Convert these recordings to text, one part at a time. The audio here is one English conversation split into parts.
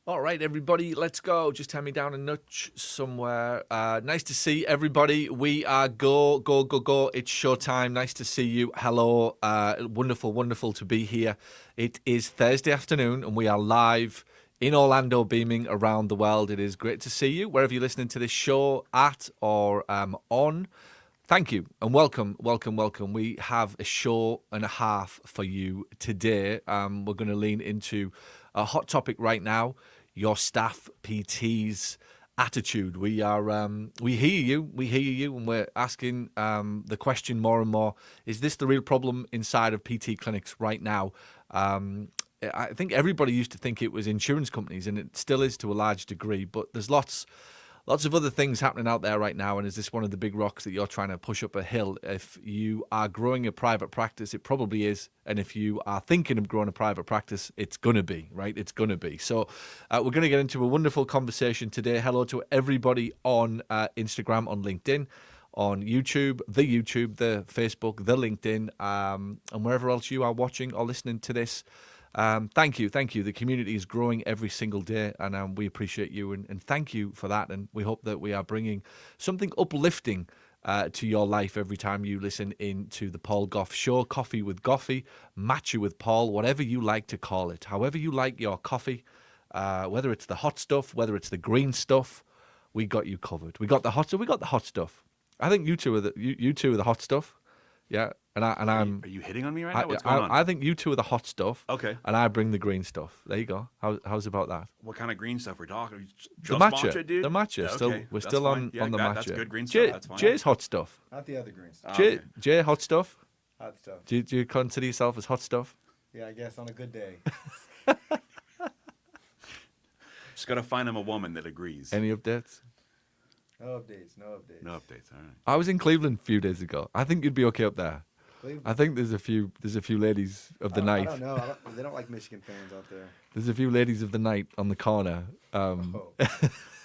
All right, everybody, let's go. Just hand me down a nudge somewhere. Nice to see everybody. We are go. It's showtime. Nice to see you. Hello. Wonderful to be here. It is Thursday afternoon, and we are live in Orlando, beaming around the world. It is great to see you, wherever you're listening to this show at or on. Thank you and welcome. We have a show and a half for you today. We're going to lean into a hot topic right now. Your staff PT's attitude. We hear you, and we're asking the question more and more: is this the real problem inside of PT clinics right now? I think everybody used to think it was insurance companies, and it still is to a large degree. But there's lots of other things happening out there right now, and is this one of the big rocks that you're trying to push up a hill? If you are growing a private practice, it probably is, and if you are thinking of growing a private practice, it's going to be, right? It's going to be. So we're going to get into a wonderful conversation today. Hello to everybody on Instagram, on LinkedIn, on YouTube, the Facebook, the LinkedIn, and wherever else you are watching or listening to this. Thank you. The community is growing every single day, and we appreciate you, and thank you for that. And we hope that we are bringing something uplifting to your life every time you listen in to the Paul Goff Show. Coffee with Goffy, Matcha with Paul, whatever you like to call it. However you like your coffee, whether it's the hot stuff, whether it's the green stuff, we got you covered. We got the hot stuff. I think you two are the hot stuff. Yeah, and I'm. Are you hitting on me right now? What's going on? I think you two are the hot stuff. Okay. And I bring the green stuff. There you go. How's about that? What kind of green stuff we're talking? The matcha, dude. The matcha. Yeah, Still, okay. we're That's still fine. on the that- matcha. That's good green stuff. That's fine. Jay's hot stuff. Not the other green stuff. Okay. Jay, hot stuff. Hot stuff. Do you consider yourself as hot stuff? Yeah, I guess on a good day. Just got to find him a woman that agrees. Any updates? No updates. No updates. No updates. All right. I was in Cleveland a few days ago. I think you'd be okay up there. Cleveland? I think there's a few ladies of the night. I don't know. They don't like Michigan fans out there. There's a few ladies of the night on the corner. A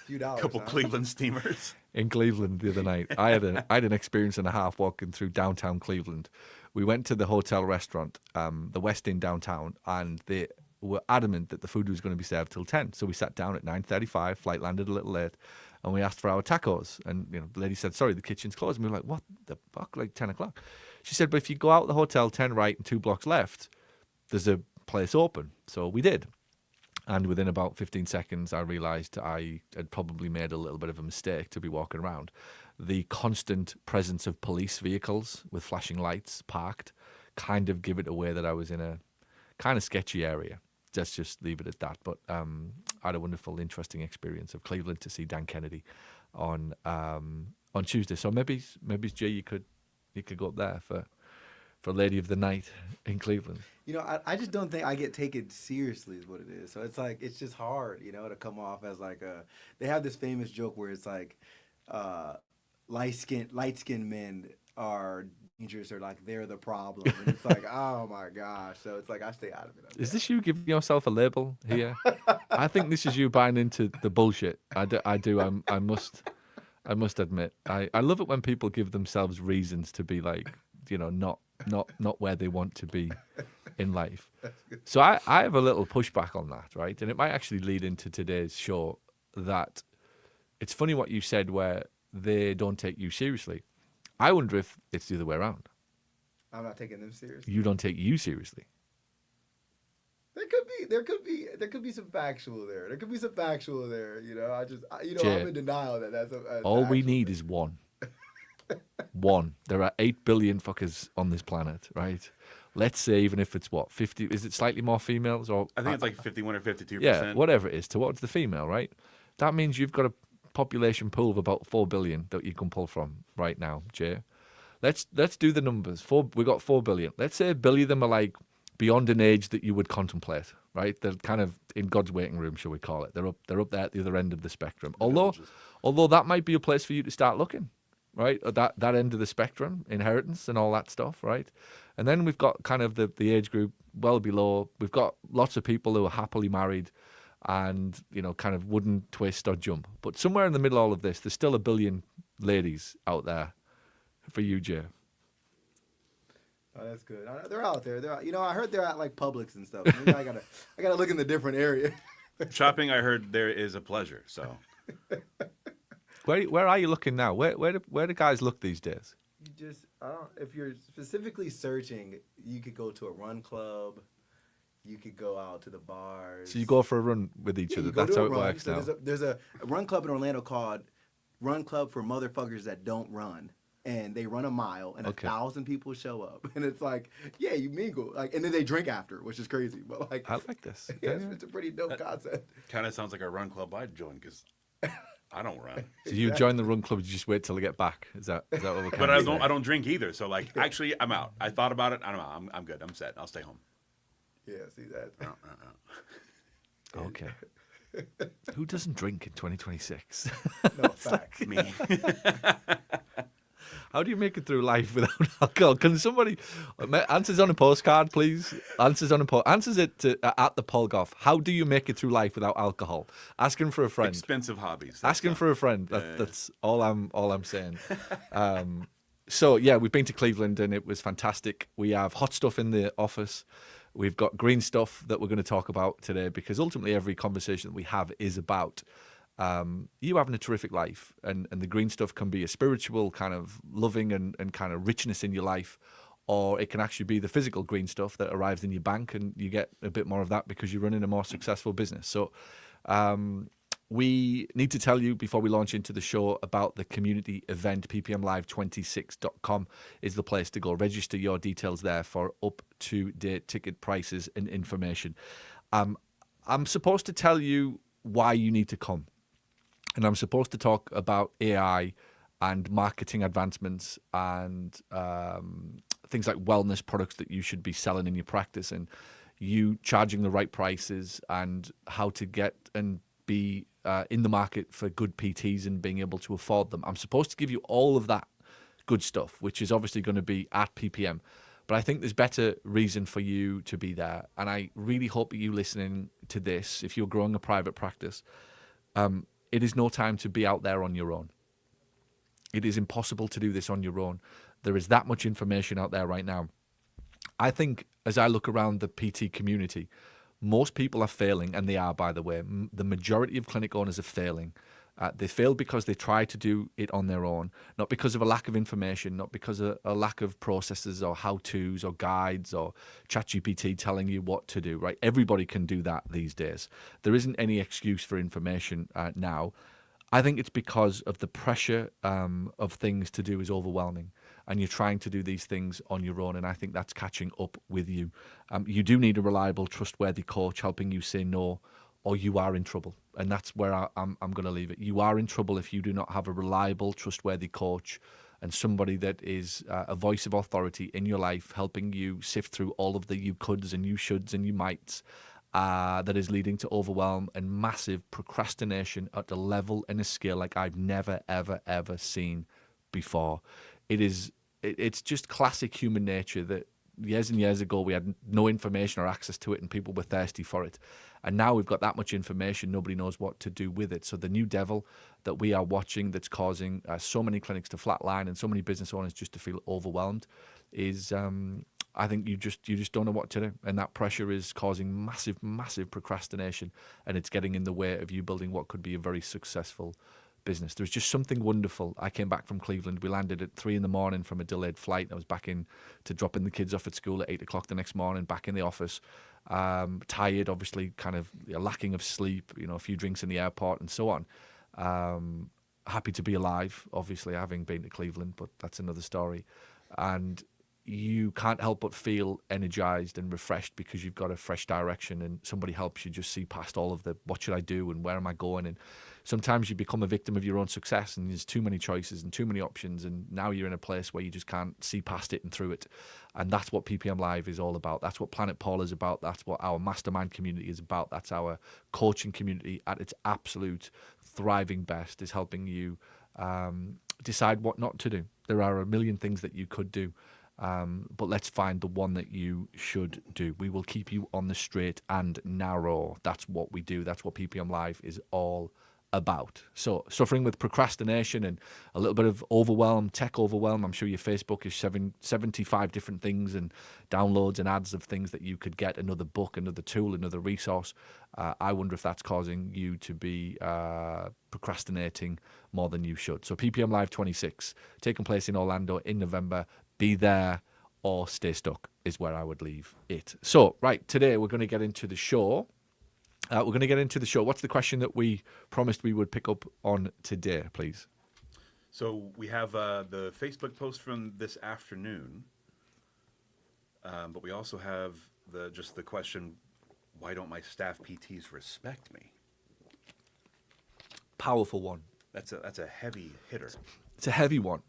few dollars. Couple huh? Cleveland steamers. In Cleveland the other night. I had an experience and a half walking through downtown Cleveland. We went to the hotel restaurant, the West Inn downtown, and they were adamant that the food was going to be served till 10. So we sat down at 9:35, flight landed a little late, and we asked for our tacos. And the lady said, sorry, the kitchen's closed. And we were like, what the fuck, like 10 o'clock? She said, but if you go out the hotel 10 right and 2 blocks left, there's a place open. So we did. And within about 15 seconds, I realized I had probably made a little bit of a mistake to be walking around. The constant presence of police vehicles with flashing lights parked kind of give it away that I was in a kind of sketchy area. Let's just leave it at that. But I had a wonderful, interesting experience of Cleveland to see Dan Kennedy on Tuesday. So maybe Jay, you could go up there for Lady of the Night in Cleveland. I just don't think I get taken seriously is what it is. So it's like, it's just hard, to come off as like they have this famous joke where it's like light-skinned men are dangerous or like they're the problem. And it's like, oh my gosh. So it's like, I stay out of it. Is this you giving yourself a label here? I think this is you buying into the bullshit. I do. I must admit. I love it when people give themselves reasons to be like, not where they want to be in life. So I have a little pushback on that, right? And it might actually lead into today's show that it's funny what you said where they don't take you seriously. I wonder if it's the other way around. I'm not taking them seriously. You don't take you seriously. There could be some factual there. There could be some factual there. Jay, I'm in denial that's all we need is one. One. There are 8 billion fuckers on this planet, right? Let's say even if it's 50, is it slightly more females or I think it's like 51 or 52%. Yeah, whatever it is, towards the female, right? That means you've got a population pool of about 4 billion that you can pull from right now, Jay. Let's do the numbers. We got 4 billion. Let's say 1 billion of them are like beyond an age that you would contemplate, right? They're kind of in God's waiting room, shall we call it? They're up there at the other end of the spectrum. Although that might be a place for you to start looking, right? At that end of the spectrum, inheritance and all that stuff, right? And then we've got kind of the age group well below. We've got lots of people who are happily married and, kind of wouldn't twist or jump. But somewhere in the middle of all of this, there's still 1 billion ladies out there for you, Jay. Oh, that's good. They're out there. I heard they're at like Publix and stuff. Maybe I gotta look in the different area. Shopping, I heard there is a pleasure. So Where are you looking now? Where do guys look these days? You just, I don't. If you're specifically searching, you could go to a run club. You could go out to the bars. So you go for a run with each Yeah, other. you go That's to how a it run. works So now. there's a run club in Orlando called Run Club for Motherfuckers That Don't Run. And they run a mile, and Okay. 1,000 people show up, and it's like, yeah, you mingle, like, and then they drink after, which is crazy, but like, I like this. yeah, it's a pretty dope concept. kind of sounds like a run club I'd join because I don't run. So you join the run club, you just wait till they get back. Is that what we're But kind I of don't. I don't drink either. So like, actually, I'm out. I thought about it. I'm out. I'm good. I'm set. I'll stay home. Yeah, see that. Okay. Who doesn't drink in 2026? No, fact. Me. How do you make it through life without alcohol? Can somebody answers on a postcard, please? Answers it to, at the Paul Goff. How do you make it through life without alcohol? Asking for a friend. Expensive hobbies. Asking for a friend. That's all I'm saying. So yeah, we've been to Cleveland and it was fantastic. We have hot stuff in the office. We've got green stuff that we're going to talk about today because ultimately every conversation that we have is about you having a terrific life, and the green stuff can be a spiritual kind of loving and kind of richness in your life, or it can actually be the physical green stuff that arrives in your bank and you get a bit more of that because you're running a more successful business. So we need to tell you before we launch into the show about the community event. ppmlive26.com is the place to go. Register your details there for up-to-date ticket prices and information. I'm supposed to tell you why you need to come. And I'm supposed to talk about AI and marketing advancements and things like wellness products that you should be selling in your practice, and you charging the right prices and how to get and be in the market for good PTs and being able to afford them. I'm supposed to give you all of that good stuff, which is obviously going to be at PPM. But I think there's better reason for you to be there. And I really hope that you listening to this, if you're growing a private practice, it is no time to be out there on your own. It is impossible to do this on your own. There is that much information out there right now. I think as I look around the PT community, most people are failing, and they are, by the way. The majority of clinic owners are failing. They fail because they try to do it on their own, not because of a lack of information, not because of a lack of processes or how-tos or guides or ChatGPT telling you what to do, right? Everybody can do that these days. There isn't any excuse for information now. I think it's because of the pressure of things to do is overwhelming, and you're trying to do these things on your own, and I think that's catching up with you. You do need a reliable, trustworthy coach helping you say no, or you are in trouble. And that's where I'm going to leave it. You are in trouble if you do not have a reliable, trustworthy coach and somebody that is a voice of authority in your life, helping you sift through all of the you coulds and you shoulds and you mights that is leading to overwhelm and massive procrastination at a level and a scale like I've never, ever, ever seen before. It's just classic human nature that years and years ago we had no information or access to it and people were thirsty for it. And now we've got that much information, nobody knows what to do with it. So the new devil that we are watching that's causing so many clinics to flatline and so many business owners just to feel overwhelmed is I think you just don't know what to do. And that pressure is causing massive, massive procrastination, and it's getting in the way of you building what could be a very successful business. There's just something wonderful. I came back from Cleveland. We landed at 3 a.m. from a delayed flight. I was back in to dropping the kids off at school at 8 o'clock the next morning, back in the office. Tired, obviously, kind of lacking of sleep, a few drinks in the airport and so on. Happy to be alive, obviously, having been to Cleveland, but that's another story. And you can't help but feel energized and refreshed because you've got a fresh direction and somebody helps you just see past all of the what should I do and where am I going. And sometimes you become a victim of your own success and there's too many choices and too many options, and now you're in a place where you just can't see past it and through it. And that's what PPM Live is all about. That's what Planet Paul is about. That's what our mastermind community is about. That's our coaching community at its absolute thriving best, is helping you decide what not to do. There are a million things that you could do. But let's find the one that you should do. We will keep you on the straight and narrow. That's what we do. That's what PPM Live is all about. So suffering with procrastination and a little bit of overwhelm, tech overwhelm. I'm sure your Facebook is 75 different things and downloads and ads of things that you could get, another book, another tool, another resource. I wonder if that's causing you to be procrastinating more than you should. So PPM Live 26, taking place in Orlando in November. Be there or stay stuck is where I would leave it. So, right, today we're going to get into the show. What's the question that we promised we would pick up on today, please? So we have the Facebook post from this afternoon, but we also have the question, why don't my staff PTs respect me? Powerful one. That's a heavy hitter. It's a heavy one.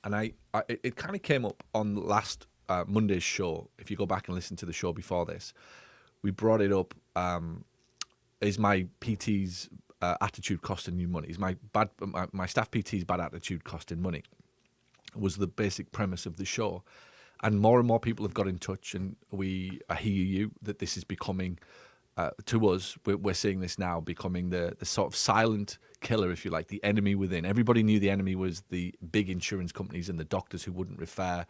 And it kind of came up on last Monday's show. If you go back and listen to the show before this, we brought it up. Is my PT's attitude costing you money? Is my staff PT's bad attitude costing money? Was the basic premise of the show. And more people have got in touch, and I hear you that this is becoming, to us, we're seeing this now becoming the sort of silent killer, if you like, the enemy within. Everybody knew the enemy was the big insurance companies and the doctors who wouldn't refer.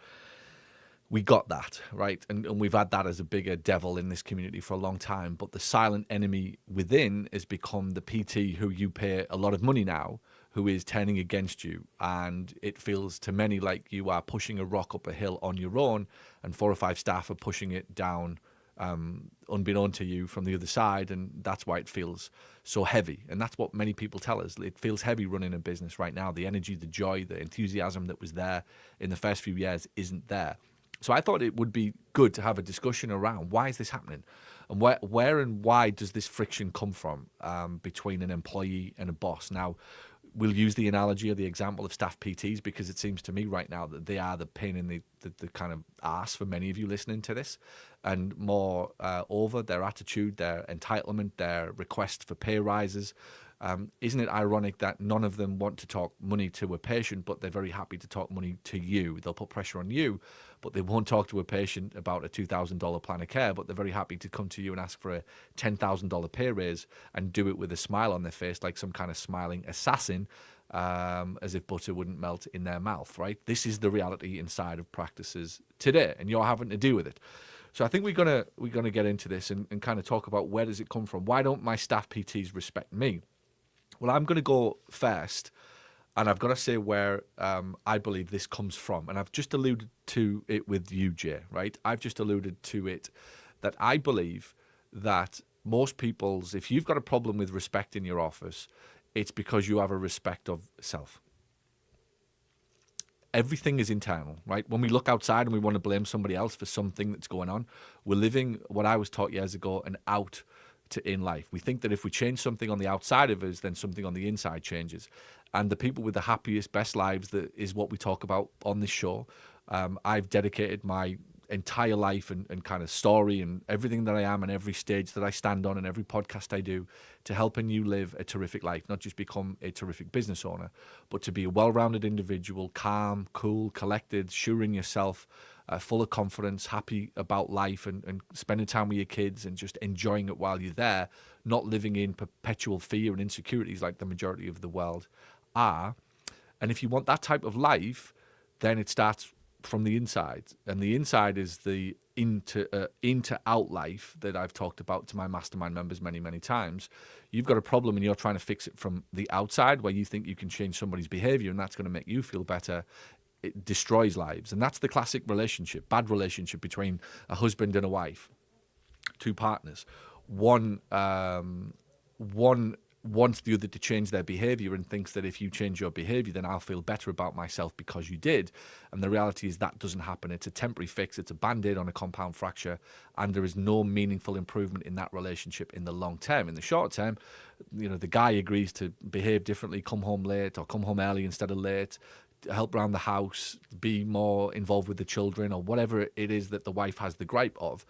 We got that, right? And we've had that as a bigger devil in this community for a long time. But the silent enemy within has become the PT who you pay a lot of money now, who is turning against you. And it feels to many like you are pushing a rock up a hill on your own, and 4 or 5 staff are pushing it down unbeknown to you from the other side. And that's why it feels so heavy. And that's what many people tell us. It feels heavy running a business right now. The energy, the joy, the enthusiasm that was there in the first few years isn't there. So I thought it would be good to have a discussion around why is this happening, and where and why does this friction come from between an employee and a boss. Now, we'll use the analogy or the example of staff PTs because it seems to me right now that they are the pain in the kind of arse for many of you listening to this, and more over their attitude, their entitlement, their request for pay rises. Isn't it ironic that none of them want to talk money to a patient, but they're very happy to talk money to you? They'll put pressure on you, but they won't talk to a patient about a $2,000 plan of care, but they're very happy to come to you and ask for a $10,000 pay raise and do it with a smile on their face, like some kind of smiling assassin, as if butter wouldn't melt in their mouth, right? This is the reality inside of practices today, and you're having to deal with it. So I think we're gonna get into this and kind of talk about where does it come from? Why don't my staff PTs respect me? Well, I'm going to go first, and I've got to say where I believe this comes from. And I've just alluded to it with you, Jay, right? I've just alluded to it that I believe that most people's, if you've got a problem with respect in your office, it's because you have a respect of self. Everything is internal, right? When we look outside and we want to blame somebody else for something that's going on, we're living what I was taught years ago, an out to in life. We think that if we change something on the outside of us, then something on the inside changes. And the people with the happiest, best lives, that is what we talk about on this show. I've dedicated my entire life and kind of story and everything that I am and every stage that I stand on and every podcast I do to helping you live a terrific life, not just become a terrific business owner, but to be a well-rounded individual, calm, cool, collected, sure in yourself, full of confidence, happy about life and spending time with your kids and just enjoying it while you're there, not living in perpetual fear and insecurities like the majority of the world are. And if you want that type of life, then it starts from the inside. And the inside is the into out life that I've talked about to my mastermind members many, many times. You've got a problem and you're trying to fix it from the outside, where you think you can change somebody's behavior and that's going to make you feel better. It destroys lives. And that's the classic relationship, bad relationship between a husband and a wife, two partners. One wants the other to change their behavior and thinks that if you change your behavior, then I'll feel better about myself because you did. And the reality is that doesn't happen. It's a temporary fix. It's a band-aid on a compound fracture. And there is no meaningful improvement in that relationship in the long term. In the short term, the guy agrees to behave differently, come home late or come home early instead of late, help around the house, be more involved with the children or whatever it is that the wife has the gripe of.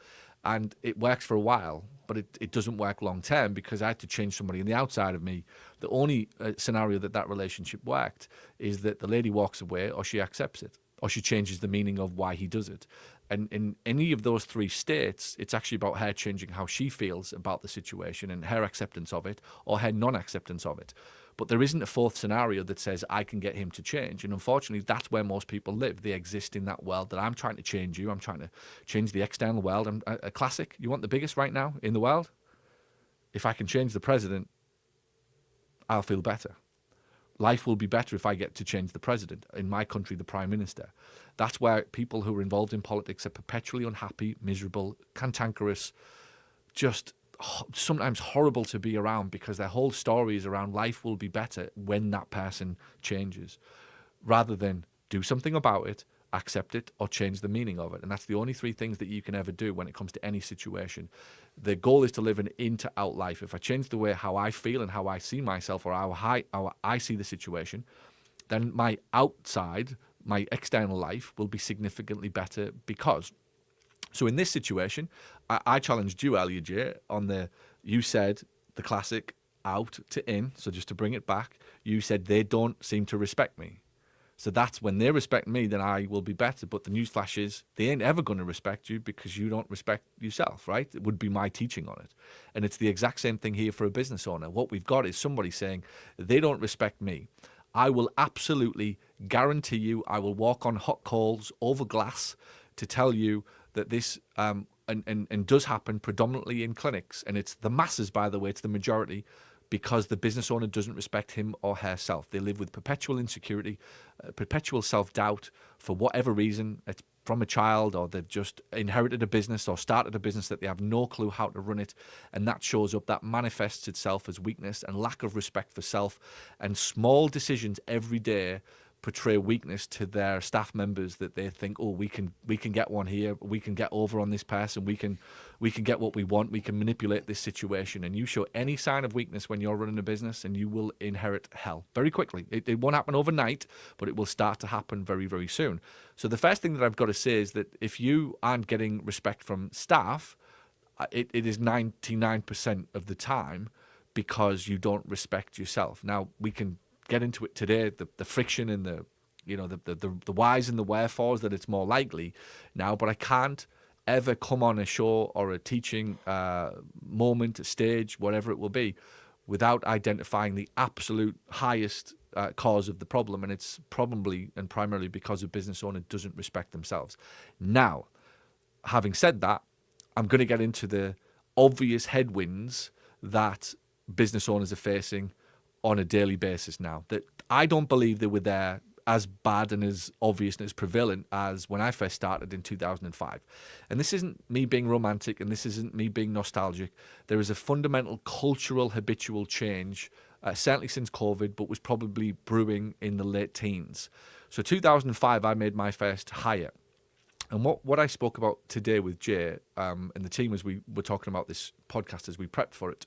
And it works for a while, but it doesn't work long term because I had to change somebody on the outside of me. The only scenario that relationship worked is that the lady walks away or she accepts it or she changes the meaning of why he does it. And in any of those three states, it's actually about her changing how she feels about the situation and her acceptance of it or her non-acceptance of it. But there isn't a fourth scenario that says I can get him to change. And unfortunately, that's where most people live. They exist in that world that I'm trying to change you. I'm trying to change the external world. I'm a classic. You want the biggest right now in the world? If I can change the president, I'll feel better. Life will be better if I get to change the president. In my country, the prime minister. That's where people who are involved in politics are perpetually unhappy, miserable, cantankerous, just sometimes horrible to be around because their whole story is around life will be better when that person changes, rather than do something about it, accept it, or change the meaning of it. And that's the only three things that you can ever do when it comes to any situation. The goal is to live an in to out life. If I change the way how I feel and how I see myself or how I see the situation, then my outside, my external life will be significantly better because. So in this situation, I challenged you earlier, Jay, on you said the classic out to in. So just to bring it back, you said they don't seem to respect me. So that's when they respect me, then I will be better. But the newsflash is they ain't ever going to respect you because you don't respect yourself, right? It would be my teaching on it. And it's the exact same thing here for a business owner. What we've got is somebody saying they don't respect me. I will absolutely guarantee you I will walk on hot coals over glass to tell you that this and does happen predominantly in clinics. And it's the masses, by the way, it's the majority, because the business owner doesn't respect him or herself. They live with perpetual insecurity, perpetual self-doubt for whatever reason. It's from a child, or they've just inherited a business or started a business that they have no clue how to run it. And that shows up, that manifests itself as weakness and lack of respect for self. And small decisions every day portray weakness to their staff members, that they think, oh, we can get one here, we can get over on this person, we can get what we want, we can manipulate this situation. And you show any sign of weakness when you're running a business and you will inherit hell very quickly. It won't happen overnight, but it will start to happen very, very soon. So the first thing that I've got to say is that if you aren't getting respect from staff, it is 99% of the time because you don't respect yourself. Now, we can get into it today, the friction and the whys and the wherefores that it's more likely now, but I can't ever come on a show or a teaching moment, a stage, whatever it will be, without identifying the absolute highest cause of the problem. And it's probably and primarily because a business owner doesn't respect themselves. Now, having said that, I'm going to get into the obvious headwinds that business owners are facing on a daily basis now, that I don't believe they were there as bad and as obvious and as prevalent as when I first started in 2005. And this isn't me being romantic, and this isn't me being nostalgic. There is a fundamental cultural habitual change, certainly since COVID, but was probably brewing in the late teens. So 2005, I made my first hire. And what I spoke about today with Jay and the team as we were talking about this podcast as we prepped for it,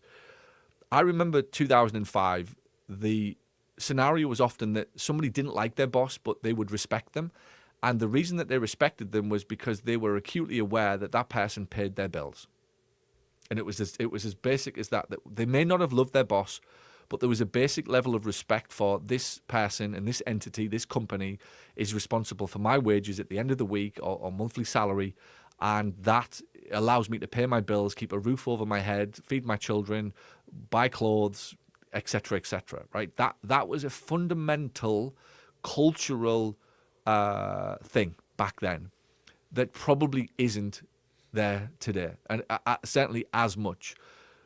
I remember 2005, the scenario was often that somebody didn't like their boss, but they would respect them. And the reason that they respected them was because they were acutely aware that that person paid their bills. And it was as basic as that they may not have loved their boss, but there was a basic level of respect for this person and this entity, this company is responsible for my wages at the end of the week or monthly salary. And that allows me to pay my bills, keep a roof over my head, feed my children, buy clothes, etc., etc. Right? That was a fundamental cultural thing back then that probably isn't there today, and certainly as much.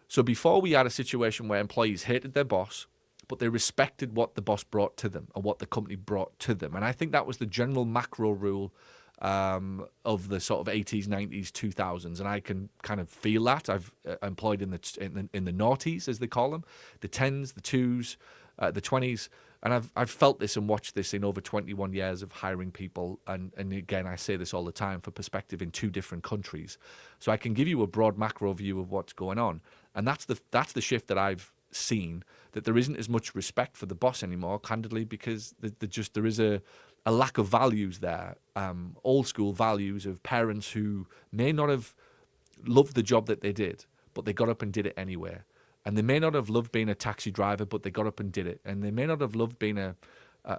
So before, we had a situation where employees hated their boss, but they respected what the boss brought to them or what the company brought to them. And I think that was the general macro rule of the sort of 80s, 90s, 2000s, and I can kind of feel that. I've employed in the noughties, as they call them, the 10s, the 2s, the 20s, and I've felt this and watched this in over 21 years of hiring people. And again, I say this all the time for perspective in 2 different countries, so I can give you a broad macro view of what's going on. And that's the shift that I've seen, that there isn't as much respect for the boss anymore, candidly, because there is a lack of values there, old school values of parents who may not have loved the job that they did, but they got up and did it anyway. And they may not have loved being a taxi driver, but they got up and did it. And they may not have loved being a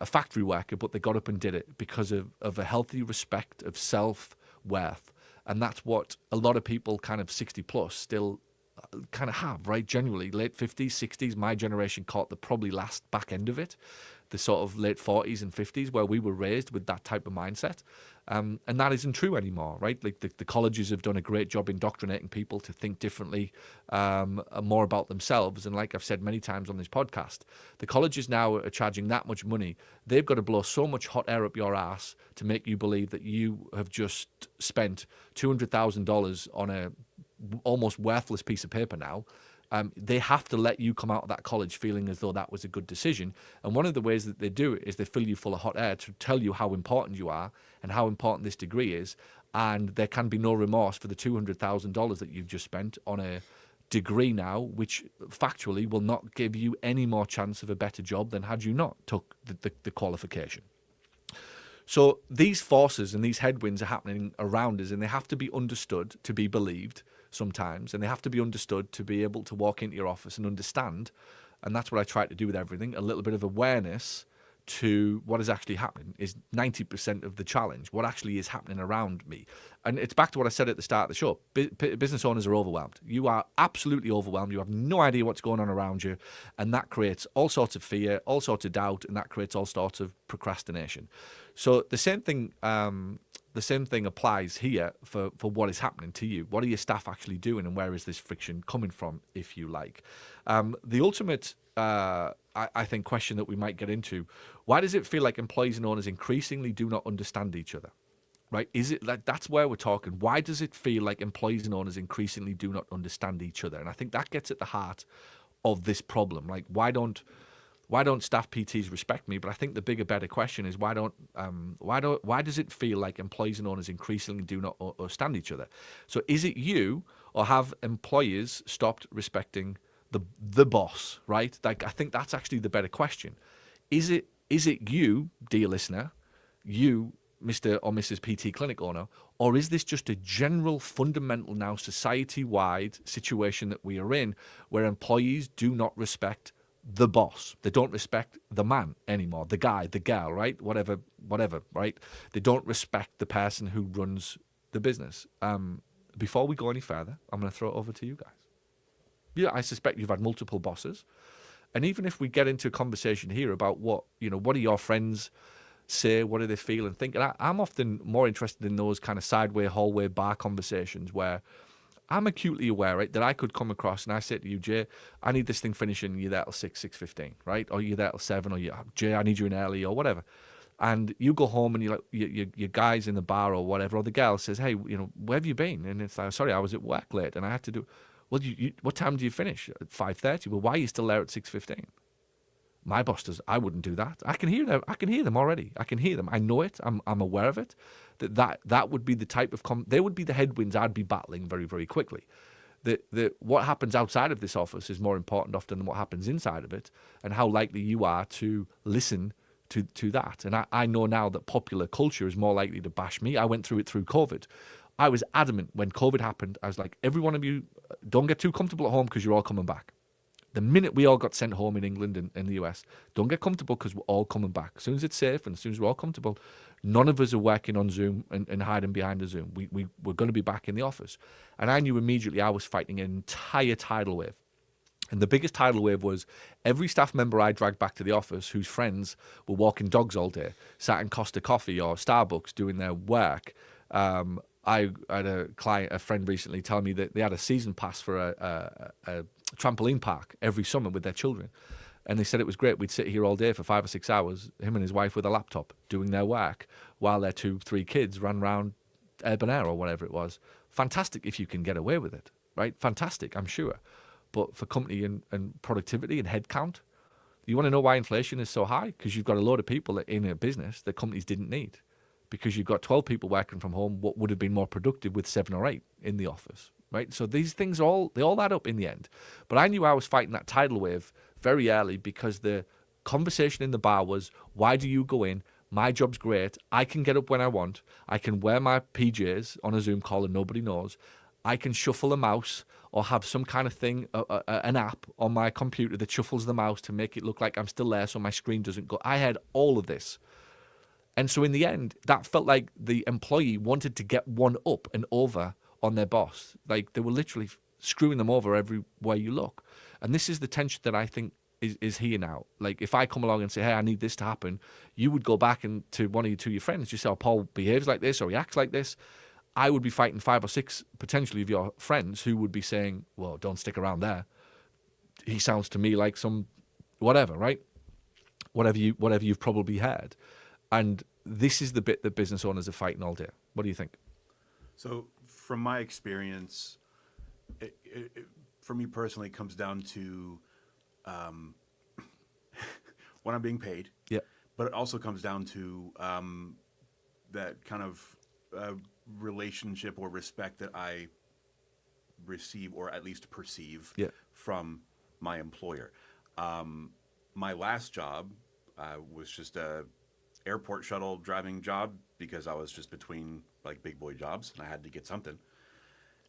factory worker, but they got up and did it because of a healthy respect of self, self-worth. And that's what a lot of people kind of 60 plus still kind of have, right? Generally, late 50s, 60s, my generation caught the probably last back end of it, the sort of late 40s and 50s, where we were raised with that type of mindset. And that isn't true anymore, right? Like the colleges have done a great job indoctrinating people to think differently, more about themselves. And like I've said many times on this podcast, the colleges now are charging that much money. They've got to blow so much hot air up your ass to make you believe that you have just spent $200,000 on a almost worthless piece of paper now. They have to let you come out of that college feeling as though that was a good decision. And one of the ways that they do it is they fill you full of hot air to tell you how important you are and how important this degree is. And there can be no remorse for the $200,000 that you've just spent on a degree now, which factually will not give you any more chance of a better job than had you not took the qualification. So these forces and these headwinds are happening around us, and they have to be understood to be believed sometimes, and they have to be understood to be able to walk into your office and understand. And that's what I try to do with everything. A little bit of awareness to what is actually happening is 90% of the challenge, what actually is happening around me. And it's back to what I said at the start of the show. Business owners are overwhelmed. You are absolutely overwhelmed. You have no idea what's going on around you. And that creates all sorts of fear, all sorts of doubt, and that creates all sorts of procrastination. So the same thing applies here for what is happening to you. What are your staff actually doing, and where is this friction coming from, if you like? The ultimate, I think, question that we might get into, why does it feel like employees and owners increasingly do not understand each other? Right? Is it like that's where we're talking? Why does it feel like employees and owners increasingly do not understand each other? And I think that gets at the heart of this problem. Like, why don't staff PTs respect me? But I think the bigger, better question is why does it feel like employees and owners increasingly do not understand each other? So is it you, or have employees stopped respecting the boss? Right? Like, I think that's actually the better question. Is it you, dear listener, you, Mr. or Mrs. PT clinic owner, or is this just a general, fundamental, now society-wide situation that we are in, where employees do not respect the boss? They don't respect the man anymore, the guy, the girl, right? Whatever, right? They don't respect the person who runs the business. Before we go any further, I'm going to throw it over to you guys. Yeah, I suspect you've had multiple bosses. And even if we get into a conversation here about what do your friends say, what do they feel and think, and I'm often more interested in those kind of sideway, hallway, bar conversations where I'm acutely aware, right, that I could come across and I say to you, Jay, I need this thing finishing, you're there till 6:15, right? Or you're there till 7, or Jay, I need you in early, or whatever. And you go home and your guy's in the bar or whatever, or the girl says, hey, where have you been? And it's like, sorry, I was at work late and I had to do, well, what time do you finish? At 5:30? Well, why are you still there at 6:15? My boss does. I wouldn't do that. I can hear them. I can hear them already. I can hear them. I know it. I'm aware of it. That would be the type of they would be the headwinds I'd be battling very, very quickly. What happens outside of this office is more important often than what happens inside of it, and how likely you are to listen to that. And I know now that popular culture is more likely to bash me. I went through it through COVID. I was adamant when COVID happened. I was like, every one of you, don't get too comfortable at home because you're all coming back. The minute we all got sent home in England and in the US, don't get comfortable because we're all coming back. As soon as it's safe and as soon as we're all comfortable, none of us are working on Zoom and hiding behind a Zoom. We're going to be back in the office. And I knew immediately I was fighting an entire tidal wave. And the biggest tidal wave was every staff member I dragged back to the office whose friends were walking dogs all day, sat in Costa Coffee or Starbucks doing their work. I had a friend recently tell me that they had a season pass for a trampoline park every summer with their children. And they said it was great. We'd sit here all day for 5 or 6 hours, him and his wife with a laptop, doing their work, while their 2-3 kids ran around Urban Air or whatever it was. Fantastic if you can get away with it, right? Fantastic, I'm sure. But for company and productivity and headcount, you want to know why inflation is so high? Because you've got a load of people in a business that companies didn't need. Because you've got 12 people working from home, what would have been more productive with 7 or 8 in the office, right? So these things they all add up in the end. But I knew I was fighting that tidal wave very early because the conversation in the bar was, why do you go in? My job's great. I can get up when I want. I can wear my PJs on a Zoom call and nobody knows. I can shuffle a mouse or have some kind of thing, an app on my computer that shuffles the mouse to make it look like I'm still there so my screen doesn't go. I had all of this. And so in the end, that felt like the employee wanted to get one up and over on their boss. Like they were literally screwing them over everywhere you look. And this is the tension that I think is here now. Like if I come along and say, hey, I need this to happen, you would go back and to one of your friends, you say, oh, Paul behaves like this or he acts like this. I would be fighting 5 or 6 potentially of your friends who would be saying, well, don't stick around there. He sounds to me like some whatever, right? Whatever you've probably heard. And this is the bit that business owners are fighting all day. What do you think? So from my experience, it for me personally, it comes down to when I'm being paid. Yeah. But it also comes down to that kind of relationship or respect that I receive or at least perceive from my employer. My last job was just a airport shuttle driving job because I was just between like big boy jobs and I had to get something.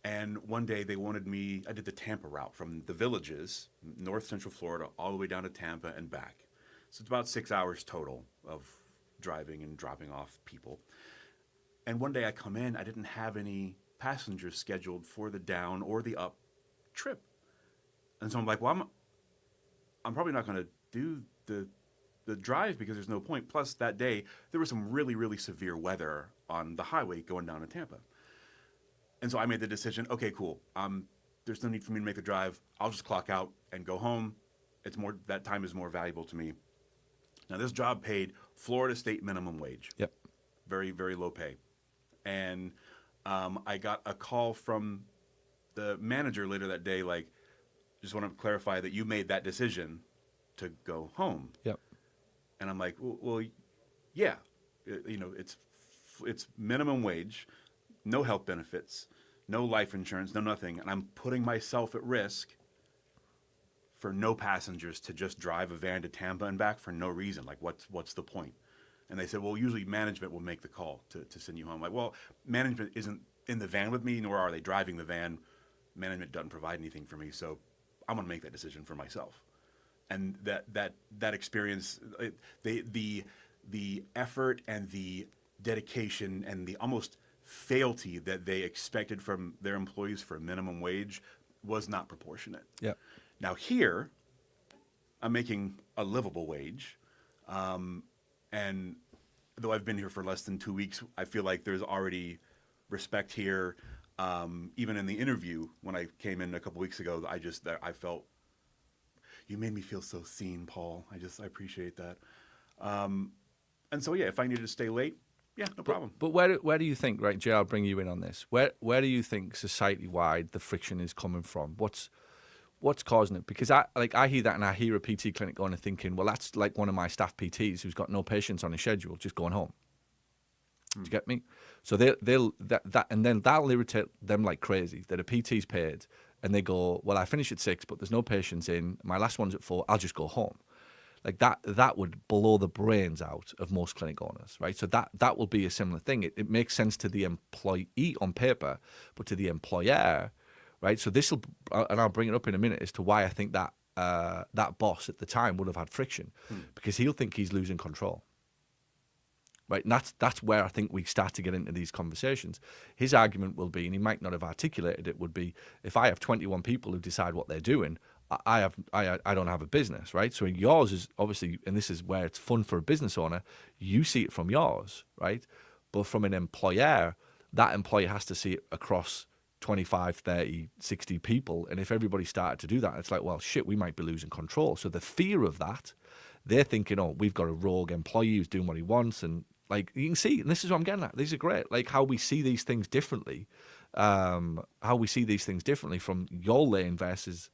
And one day they wanted me, I did the Tampa route from the Villages, North Central Florida, all the way down to Tampa and back. So it's about 6 hours total of driving and dropping off people. And one day I come in, I didn't have any passengers scheduled for the down or the up trip. And so I'm like, well, I'm probably not going to do the drive because there's no point. Plus that day, there was some really, really severe weather on the highway going down to Tampa. And so I made the decision, okay, cool. There's no need for me to make the drive. I'll just clock out and go home. That time is more valuable to me. Now this job paid Florida state minimum wage. Yep. Very, very low pay. And I got a call from the manager later that day, like, just want to clarify that you made that decision to go home. Yep. And I'm like, well yeah, it's minimum wage, no health benefits, no life insurance, no nothing, and I'm putting myself at risk for no passengers to just drive a van to Tampa and back for no reason. Like, what's the point? And they said, well, usually management will make the call to send you home. Like, well, management isn't in the van with me, nor are they driving the van. Management doesn't provide anything for me, so I'm going to make that decision for myself. And that experience, the effort and the dedication and the almost fealty that they expected from their employees for a minimum wage was not proportionate. Yeah. Now here, I'm making a livable wage, and though I've been here for less than 2 weeks, I feel like there's already respect here. Even in the interview when I came in a couple weeks ago, I felt, you made me feel so seen, Paul. I appreciate that. And so yeah, if I needed to stay late, yeah, no problem. But where do you think, right, Jay, I'll bring you in on this. Where do you think society-wide the friction is coming from? What's causing it? Because I hear that and I hear a PT clinic going and thinking, well, that's like one of my staff PTs who's got no patients on his schedule, just going home. Do you get me? So they'll and then that'll irritate them like crazy that a PT's paid and they go, well, I finish at 6, but there's no patients in. My last one's at 4. I'll just go home. Like that would blow the brains out of most clinic owners, right? So that will be a similar thing. It makes sense to the employee on paper, but to the employer, right? So this will, and I'll bring it up in a minute as to why I think that that boss at the time would have had friction, because he'll think he's losing control. Right, and that's where I think we start to get into these conversations. His argument will be, and he might not have articulated it, would be, if I have 21 people who decide what they're doing, I don't have a business, right? So yours is obviously, and this is where it's fun for a business owner, you see it from yours, right? But from an employer, that employer has to see it across 25, 30, 60 people. And if everybody started to do that, it's like, well, shit, we might be losing control. So the fear of that, they're thinking, oh, we've got a rogue employee who's doing what he wants. And like, you can see, and this is what I'm getting at, these are great, like how we see these things differently, from your lane versus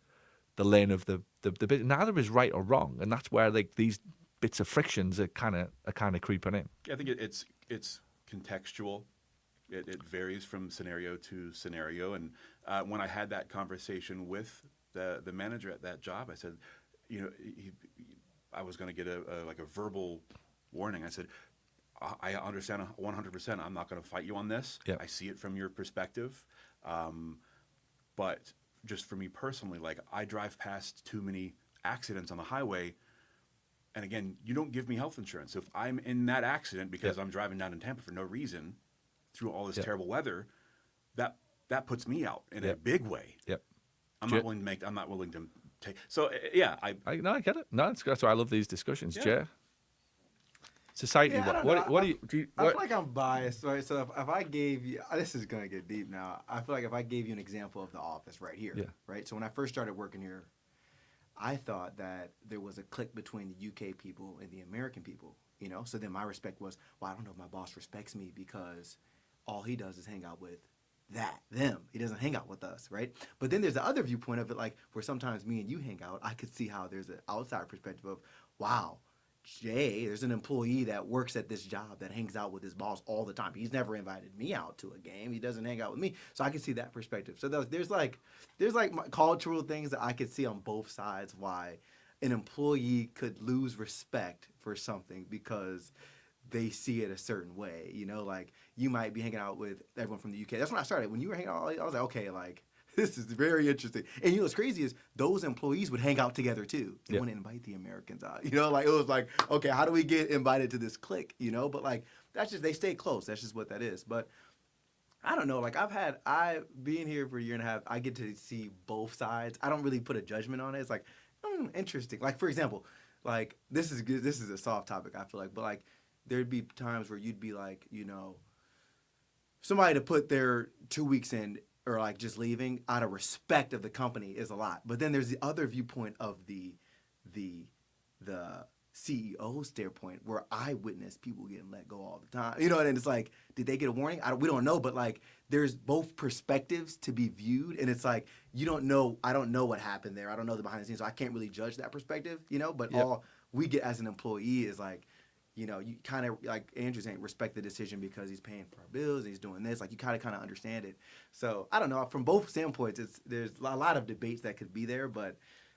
the lane of the bit. Neither is right or wrong, and that's where like these bits of frictions are kind of creeping in. I think it's contextual. It varies from scenario to scenario. And when I had that conversation with the manager at that job, I said, I was going to get a verbal warning. I said, I understand 100%. I'm not going to fight you on this. Yep. I see it from your perspective. But just for me personally, like, I drive past too many accidents on the highway And again, you don't give me health insurance. So if I'm in that accident because I'm driving down in Tampa for no reason through all this terrible weather, that puts me out in a big way. Yep. I'm not willing to take. So yeah, I get it. No, that's why I love these discussions, Yeah. Jay. Society. Yeah, I don't what know. do you? I feel like I'm biased, right? So if I gave you, this is gonna get deep now. I feel like if I gave you an example of The Office right here, right? So when I first started working here, I thought that there was a clique between the UK people and the American people, you know? So then my respect was, well, I don't know if my boss respects me because all he does is hang out with them. He doesn't hang out with us, right? But then there's the other viewpoint of it, like where sometimes me and you hang out, I could see how there's an outside perspective of, wow, Jay, there's an employee that works at this job that hangs out with his boss all the time. He's never invited me out to a game. He doesn't hang out with me. So I can see that perspective. So there's like cultural things that I could see on both sides why an employee could lose respect for something because they see it a certain way. You know, like you might be hanging out with everyone from the UK. That's when I started. When you were hanging out, I was like, okay, like this is very interesting. And you know what's crazy is those employees would hang out together too. They wouldn't invite the Americans out. You know, like it was like, okay, how do we get invited to this clique? You know, but like that's just, they stay close. That's just what that is. But I don't know. Like I being here for a year and a half, I get to see both sides. I don't really put a judgment on it. It's like, interesting. Like for example, like this is good. This is a soft topic, I feel like, but like there'd be times where you'd be like, you know, somebody to put their 2 weeks in or like just leaving out of respect of the company is a lot. But then there's the other viewpoint of the CEO standpoint where I witness people getting let go all the time. You know, and it's like, did they get a warning? We don't know, but like there's both perspectives to be viewed. And it's like, you don't know, I don't know what happened there. I don't know the behind the scenes, so I can't really judge that perspective, you know, but all we get as an employee is like, you know, you kind of, like Andrew saying, respect the decision because he's paying for our bills and he's doing this. Like, you kind of understand it. So, I don't know. From both standpoints, there's a lot of debates that could be there, but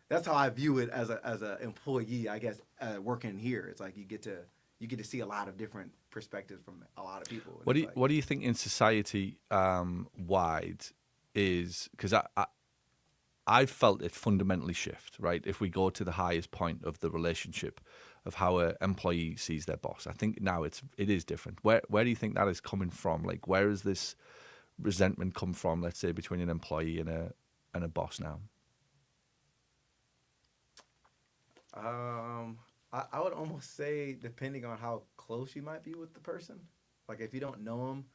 that's how I view it as a employee, I guess, working here. It's like you get to see a lot of different perspectives from a lot of people. What do you think in society wide is, because I've felt it fundamentally shift, right? If we go to the highest point of the relationship of how an employee sees their boss, I think now it is different. Where do you think that is coming from? Like, where does this resentment come from? Let's say between an employee and a boss now. I would almost say depending on how close you might be with the person. Like if you don't know them,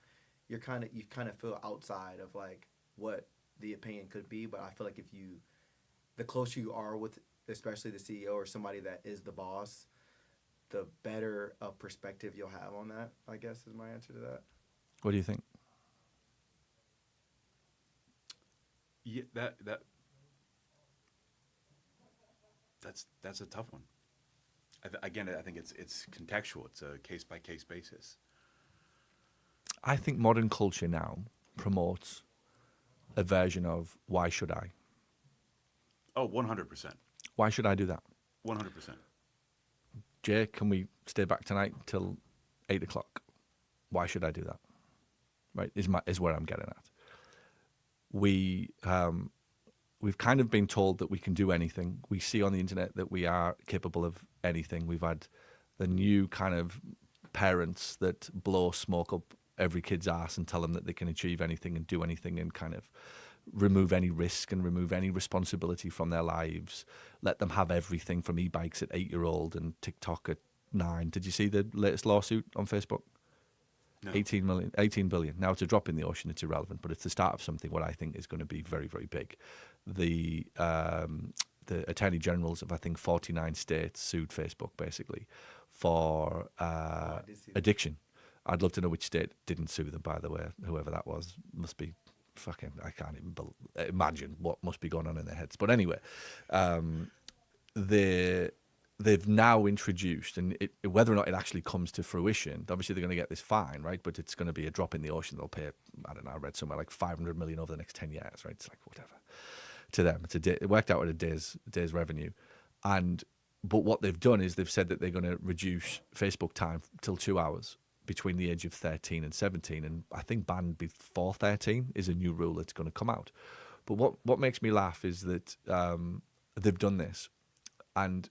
you kind of feel outside of like what the opinion could be. But I feel like the closer you are with, especially the CEO or somebody that is the boss, the better a perspective you'll have on that, I guess is my answer to that. What do you think? Yeah, that's a tough one. I think it's contextual. It's a case by case basis. I think modern culture now promotes a version of why should I? Oh, 100%. Why should I do that? 100%. Jay, can we stay back tonight till 8 o'clock? Why should I do that? Right, is where I'm getting at. We've kind of been told that we can do anything. We see on the internet that we are capable of anything. We've had the new kind of parents that blow smoke up every kid's ass and tell them that they can achieve anything and do anything and kind of remove any risk and remove any responsibility from their lives. Let them have everything from e-bikes at 8-year-old and TikTok at 9. Did you see the latest lawsuit on Facebook? No. 18 billion. Now, it's a drop in the ocean. It's irrelevant, but it's the start of something what I think is going to be very, very big. The attorney generals of, I think, 49 states sued Facebook basically for addiction. I'd love to know which state didn't sue them, by the way. Whoever that was must be fucking, I can't even imagine what must be going on in their heads. But anyway, they've now introduced, and whether or not it actually comes to fruition, obviously they're going to get this fine, right? But it's going to be a drop in the ocean. They'll pay, I don't know, I read somewhere like 500 million over the next 10 years, right? It's like, whatever. To them, it worked out at a day's revenue. But what they've done is they've said that they're going to reduce Facebook time till 2 hours between the age of 13 and 17. And I think banned before 13 is a new rule that's going to come out. But what makes me laugh is that they've done this. And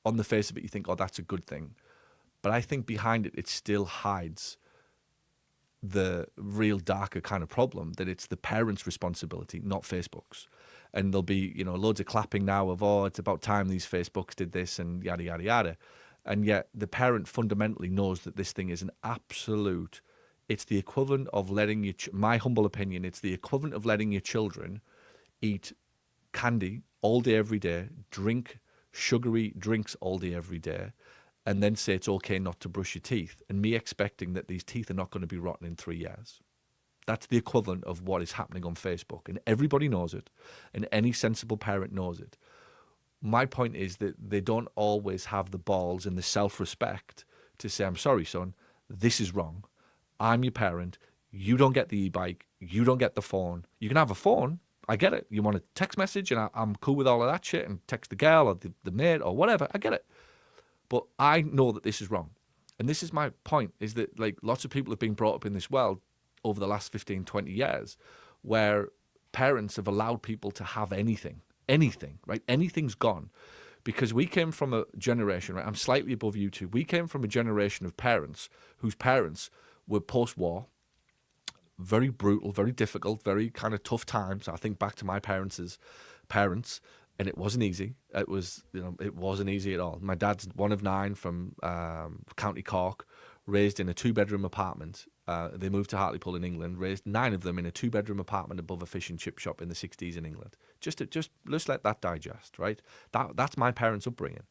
on the face of it, you think, oh, that's a good thing. But I think behind it, it still hides the real darker kind of problem, that it's the parents' responsibility, not Facebook's. And there'll be, loads of clapping now of, oh, it's about time these Facebooks did this and yada, yada, yada. And yet the parent fundamentally knows that this thing is an absolute, it's the equivalent of letting my humble opinion, it's the equivalent of letting your children eat candy all day, every day, drink sugary drinks all day, every day, and then say it's okay not to brush your teeth, and me expecting that these teeth are not going to be rotten in 3 years. That's the equivalent of what is happening on Facebook, and everybody knows it, and any sensible parent knows it. My point is that they don't always have the balls and the self-respect to say, I'm sorry, son, this is wrong. I'm your parent. You don't get the e-bike. You don't get the phone. You can have a phone. I get it. You want a text message, and I'm cool with all of that shit, and text the girl or the mate or whatever. I get it. But I know that this is wrong. And this is my point, is that like lots of people have been brought up in this world over the last 15, 20 years where parents have allowed people to have anything, right? Anything's gone. Because we came from a generation, right? I'm slightly above you two. We came from a generation of parents whose parents were post-war, very brutal, very difficult, very kind of tough times. I think back to my parents' parents, and it wasn't easy. It wasn't easy at all. My dad's one of 9 from County Cork, raised in a 2-bedroom apartment. They moved to Hartlepool in England, raised 9 of them in a 2-bedroom apartment above a fish and chip shop in the 60s in England. Just let's let that digest, right? That's my parents' upbringing.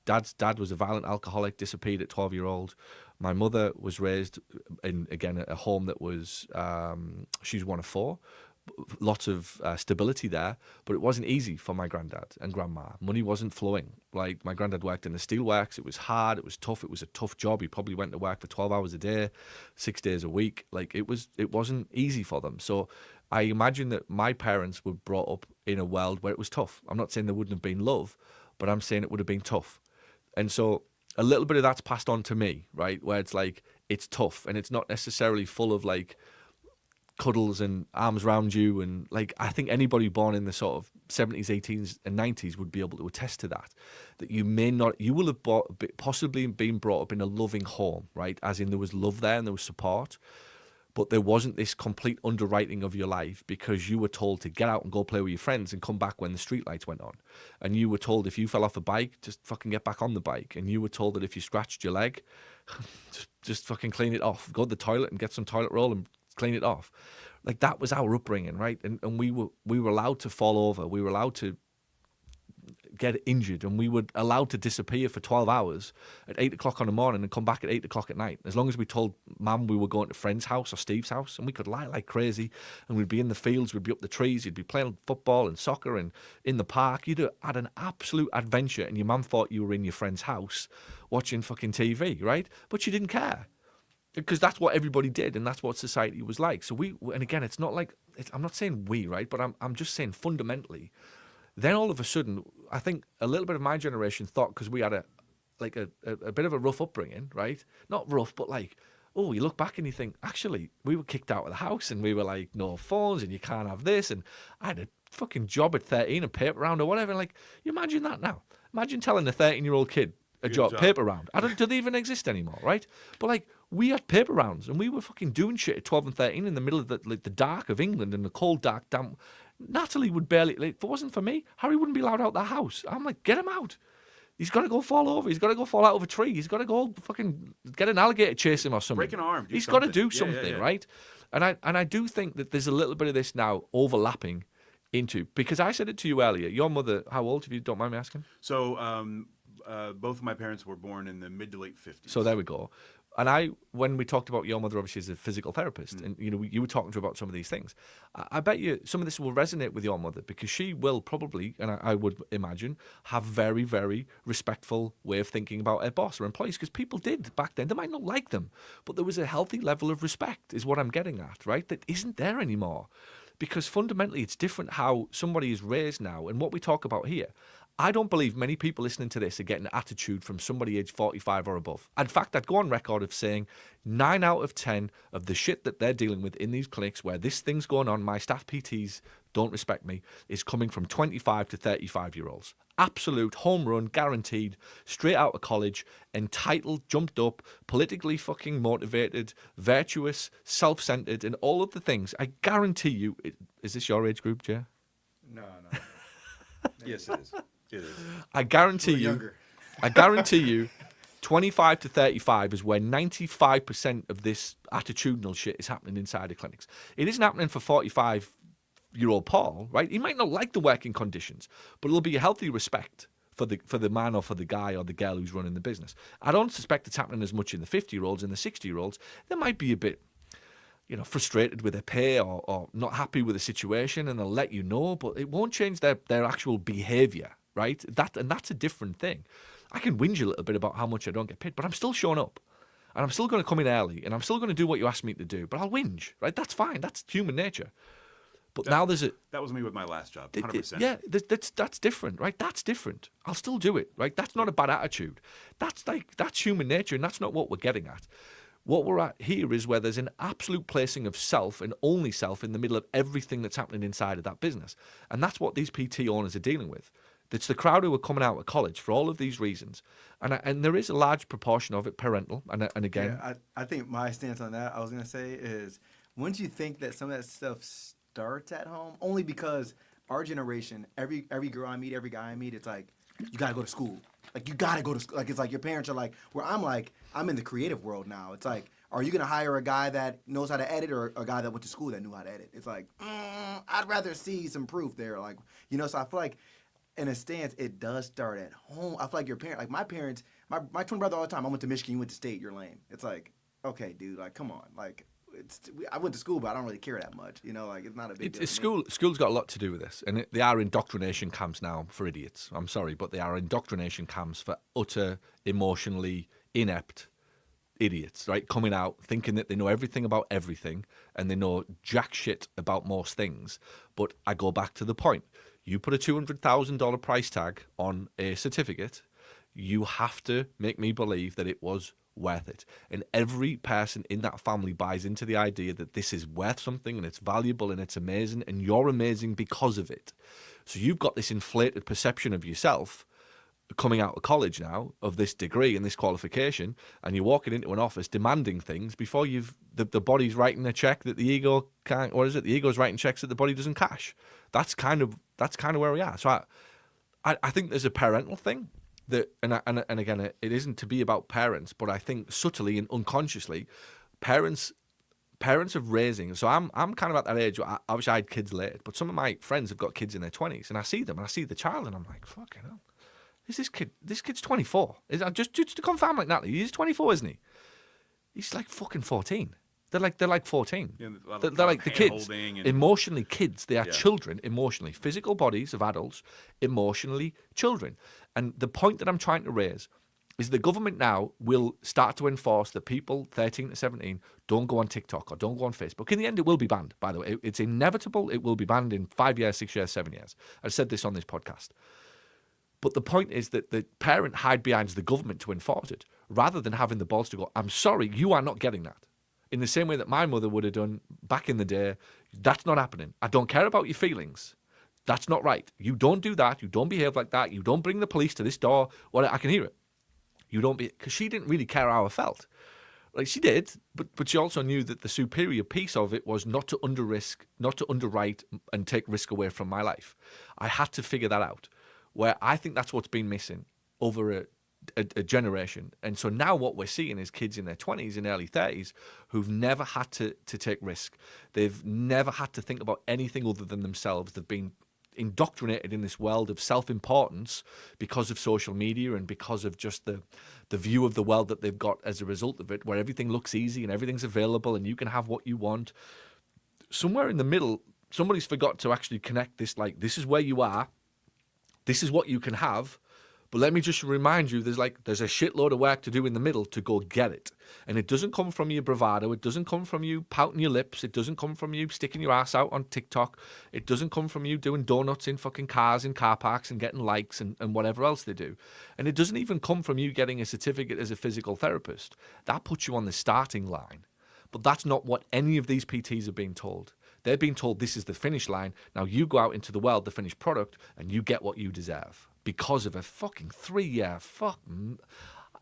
Dad's dad was a violent alcoholic, disappeared at 12-year-old. My mother was raised in, again, a home that was, she's one of 4. Lots of stability there, but it wasn't easy for my granddad and grandma. Money wasn't flowing. Like, my granddad worked in the steelworks. It was hard. It was tough. It was a tough job. He probably went to work for 12 hours a day, 6 days a week. Like, it wasn't easy for them. So I imagine that my parents were brought up in a world where it was tough. I'm not saying there wouldn't have been love, but I'm saying it would have been tough. And so a little bit of that's passed on to me, right? Where it's like, it's tough, and it's not necessarily full of like cuddles and arms around you, and like, I think anybody born in the sort of 70s, 80s and 90s would be able to attest to that you will have possibly been brought up in a loving home, right? As in, there was love there and there was support, but there wasn't this complete underwriting of your life because you were told to get out and go play with your friends and come back when the street lights went on. And you were told if you fell off a bike, just fucking get back on the bike. And you were told that if you scratched your leg, just fucking clean it off. Go to the toilet and get some toilet roll and clean it off. Like, that was our upbringing, right? And we were allowed to fall over. We were allowed to get injured, and we were allowed to disappear for 12 hours at 8 o'clock in the morning and come back at 8 o'clock at night. As long as we told Mum we were going to a friend's house or Steve's house, and we could lie like crazy, and we'd be in the fields, we'd be up the trees, you'd be playing football and soccer and in the park. You'd have had an absolute adventure, and your mum thought you were in your friend's house watching fucking TV, right? But she didn't care, because that's what everybody did, and that's what society was like. So and again, it's not like, I'm not saying we, right? But I'm just saying fundamentally, then all of a sudden, I think a little bit of my generation thought, because we had a bit of a rough upbringing, right? Not rough, but like, oh, you look back and you think, actually, we were kicked out of the house, and we were like, no phones, and you can't have this, and I had a fucking job at 13, a paper round or whatever. Like, you imagine that now. Imagine telling a 13-year-old kid a job, paper round. Do they even exist anymore, right? But like, we had paper rounds, and we were fucking doing shit at 12 and 13 in the middle of the dark of England, in the cold, dark, damp. Natalie would barely, like, if it wasn't for me, Harry wouldn't be allowed out the house. I'm like, get him out. He's got to go fall over. He's got to go fall out of a tree. He's got to go fucking get an alligator chase him or something. Break an arm. He's got to do something, right? And I do think that there's a little bit of this now overlapping into, because I said it to you earlier. Your mother, how old, if you don't mind me asking? So both of my parents were born in the mid to late 50s. So there we go. And when we talked about your mother, obviously, as a physical therapist, and you were talking to her about some of these things, I bet you some of this will resonate with your mother, because she will probably, and I would imagine, have very, very respectful way of thinking about her boss or employees, because people did back then. They might not like them, but there was a healthy level of respect, is what I'm getting at, right? That isn't there anymore, because fundamentally it's different how somebody is raised now. And what we talk about here, I don't believe many people listening to this are getting an attitude from somebody aged 45 or above. In fact, I'd go on record of saying 9 out of 10 of the shit that they're dealing with in these clinics where this thing's going on, my staff PTs don't respect me, is coming from 25 to 35-year-olds. Absolute home run, guaranteed, straight out of college, entitled, jumped up, politically fucking motivated, virtuous, self-centered, and all of the things. I guarantee you, is this your age group, Jay? No. Yes, it is. It is. I guarantee We're you, younger. I guarantee you, 25 to 35 is where 95% of this attitudinal shit is happening inside of clinics. It isn't happening for 45-year-old Paul, right? He might not like the working conditions, but it'll be a healthy respect for the man or for the guy or the girl who's running the business. I don't suspect it's happening as much in the 50-year-olds. In the 60-year-olds, they might be a bit, frustrated with their pay or not happy with the situation, and they'll let you know, but it won't change their actual behaviour, right? That's a different thing. I can whinge a little bit about how much I don't get paid, but I'm still showing up. And I'm still going to come in early, and I'm still going to do what you asked me to do, but I'll whinge, right? That's fine. That's human nature. But now there's That was me with my last job, 100%. yeah, that's different, right? That's different. I'll still do it, right? That's not a bad attitude. That's human nature, and that's not what we're getting at. What we're at here is where there's an absolute placing of self and only self in the middle of everything that's happening inside of that business. And that's what these PT owners are dealing with. It's the crowd who are coming out of college for all of these reasons. And there is a large proportion of it parental. And again... Yeah, I think my stance on that, I was going to say, is wouldn't you think that some of that stuff starts at home? Only because our generation, every girl I meet, every guy I meet, it's like, you got to go to school. Like, you got to go to school. Like, it's like your parents are like, where I'm in the creative world now. It's like, are you going to hire a guy that knows how to edit or a guy that went to school that knew how to edit? It's like, I'd rather see some proof there. Like, so I feel like, in a stance, it does start at home. I feel like your parents, like my parents, my twin brother all the time, I went to Michigan, you went to state, you're lame. It's like, okay, dude, like, come on. Like, I went to school, but I don't really care that much. Like, it's not a big deal. School's got a lot to do with this. And they are indoctrination camps now for idiots. I'm sorry, but they are indoctrination camps for utter, emotionally inept idiots, right? Coming out, thinking that they know everything about everything, and they know jack shit about most things. But I go back to the point. You put a $200,000 price tag on a certificate, you have to make me believe that it was worth it. And every person in that family buys into the idea that this is worth something and it's valuable and it's amazing and you're amazing because of it. So you've got this inflated perception of yourself coming out of college now, of this degree and this qualification, and you're walking into an office demanding things before the body's writing a check that the ego can't, or is it the ego's writing checks that the body doesn't cash? That's kind of where we are. So I think there's a parental thing that, and again, it isn't to be about parents, but I think subtly and unconsciously, parents of raising. So I'm kind of at that age where I wish I had kids late, but some of my friends have got kids in their 20s, and I see them and I see the child, and I'm like, fucking hell. Is this kid? This kid's 24. Just to confirm like Natalie, he's 24, isn't he? He's like fucking 14. They're like 14. Yeah, they're like the kids. Emotionally kids. They are children emotionally. Physical bodies of adults, emotionally children. And the point that I'm trying to raise is the government now will start to enforce that people 13 to 17 don't go on TikTok or don't go on Facebook. In the end, it will be banned, by the way. It's inevitable. It will be banned in 5 years, 6 years, 7 years. I've said this on this podcast. But the point is that the parent hide behind the government to enforce it, rather than having the balls to go, I'm sorry, you are not getting that. In the same way that my mother would have done back in the day, that's not happening. I don't care about your feelings. That's not right. You don't do that. You don't behave like that. You don't bring the police to this door. Well, I can hear it. You don't be, because she didn't really care how I felt. Like, she did, but she also knew that the superior piece of it was not to underwrite and take risk away from my life. I had to figure that out. Where I think that's what's been missing over a generation. And so now what we're seeing is kids in their 20s and early 30s who've never had to take risk. They've never had to think about anything other than themselves. They've been indoctrinated in this world of self-importance because of social media and because of just the view of the world that they've got as a result of it, where everything looks easy and everything's available and you can have what you want. Somewhere in the middle, somebody's forgot to actually connect this, like, this is where you are. This is what you can have, but let me just remind you, there's a shitload of work to do in the middle to go get it. And it doesn't come from your bravado. It doesn't come from you pouting your lips. It doesn't come from you sticking your ass out on TikTok. It doesn't come from you doing donuts in fucking cars in car parks and getting likes and whatever else they do. And it doesn't even come from you getting a certificate as a physical therapist. That puts you on the starting line. But that's not what any of these PTs are being told. They're being told this is the finish line. Now you go out into the world, the finished product, and you get what you deserve because of a fucking 3-year fucking.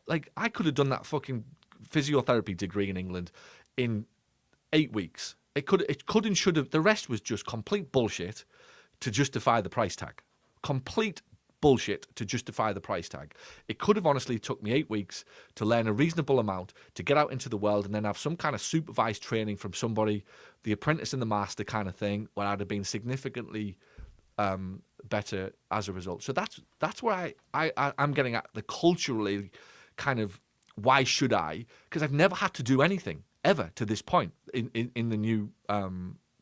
Like, I could have done that fucking physiotherapy degree in England in 8 weeks. It could and should have. The rest was just complete bullshit to justify the price tag. Complete bullshit to justify the price tag. It could have honestly took me 8 weeks to learn a reasonable amount, to get out into the world and then have some kind of supervised training from somebody, the apprentice and the master kind of thing, where I'd have been significantly better as a result. So that's where I'm getting at the culturally kind of why should I? Because I've never had to do anything ever to this point in the new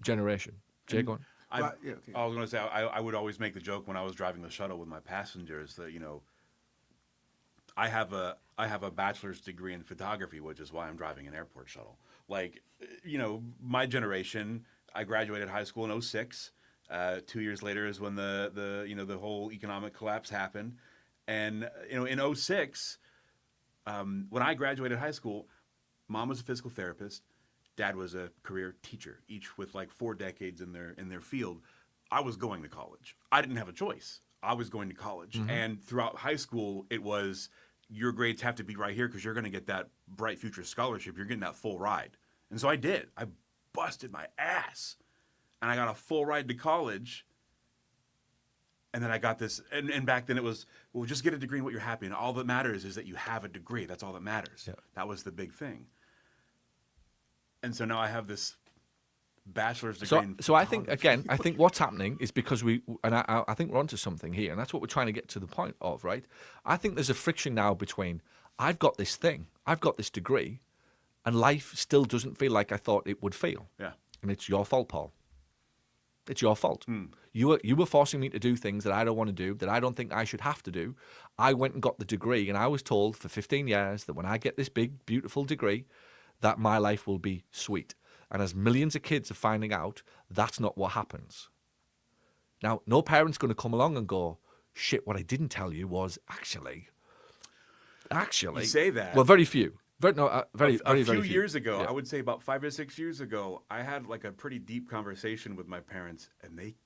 generation. Jay, go on. I was going to say, I would always make the joke when I was driving the shuttle with my passengers that, I have a bachelor's degree in photography, which is why I'm driving an airport shuttle. Like, my generation, I graduated high school in 2006. 2 years later is when the whole economic collapse happened. And, in 2006, when I graduated high school, Mom was a physical therapist. Dad was a career teacher, each with like 4 decades in their field. I was going to college. I didn't have a choice. I was going to college. Mm-hmm. And throughout high school, it was your grades have to be right here because you're going to get that Bright Future Scholarship. You're getting that full ride. And so I did. I busted my ass. And I got a full ride to college. And then I got this. And back then it was, well, just get a degree in what you're happy in. All that matters is that you have a degree. That's all that matters. Yeah. That was the big thing. And so now I have this bachelor's degree. So I think, again, I think what's happening is because I think we're onto something here, and that's what we're trying to get to the point of, right? I think there's a friction now between, I've got this thing, I've got this degree, and life still doesn't feel like I thought it would feel. Yeah. And it's your fault, Paul. It's your fault. You were forcing me to do things that I don't want to do, that I don't think I should have to do. I went and got the degree, and I was told for 15 years that when I get this big, beautiful degree, that my life will be sweet. And as millions of kids are finding out, that's not what happens. Now, no parent's going to come along and go, shit, what I didn't tell you was actually. You say that. Well, very few. Very few few years ago, yeah. I would say about 5 or 6 years ago, I had like a pretty deep conversation with my parents, and they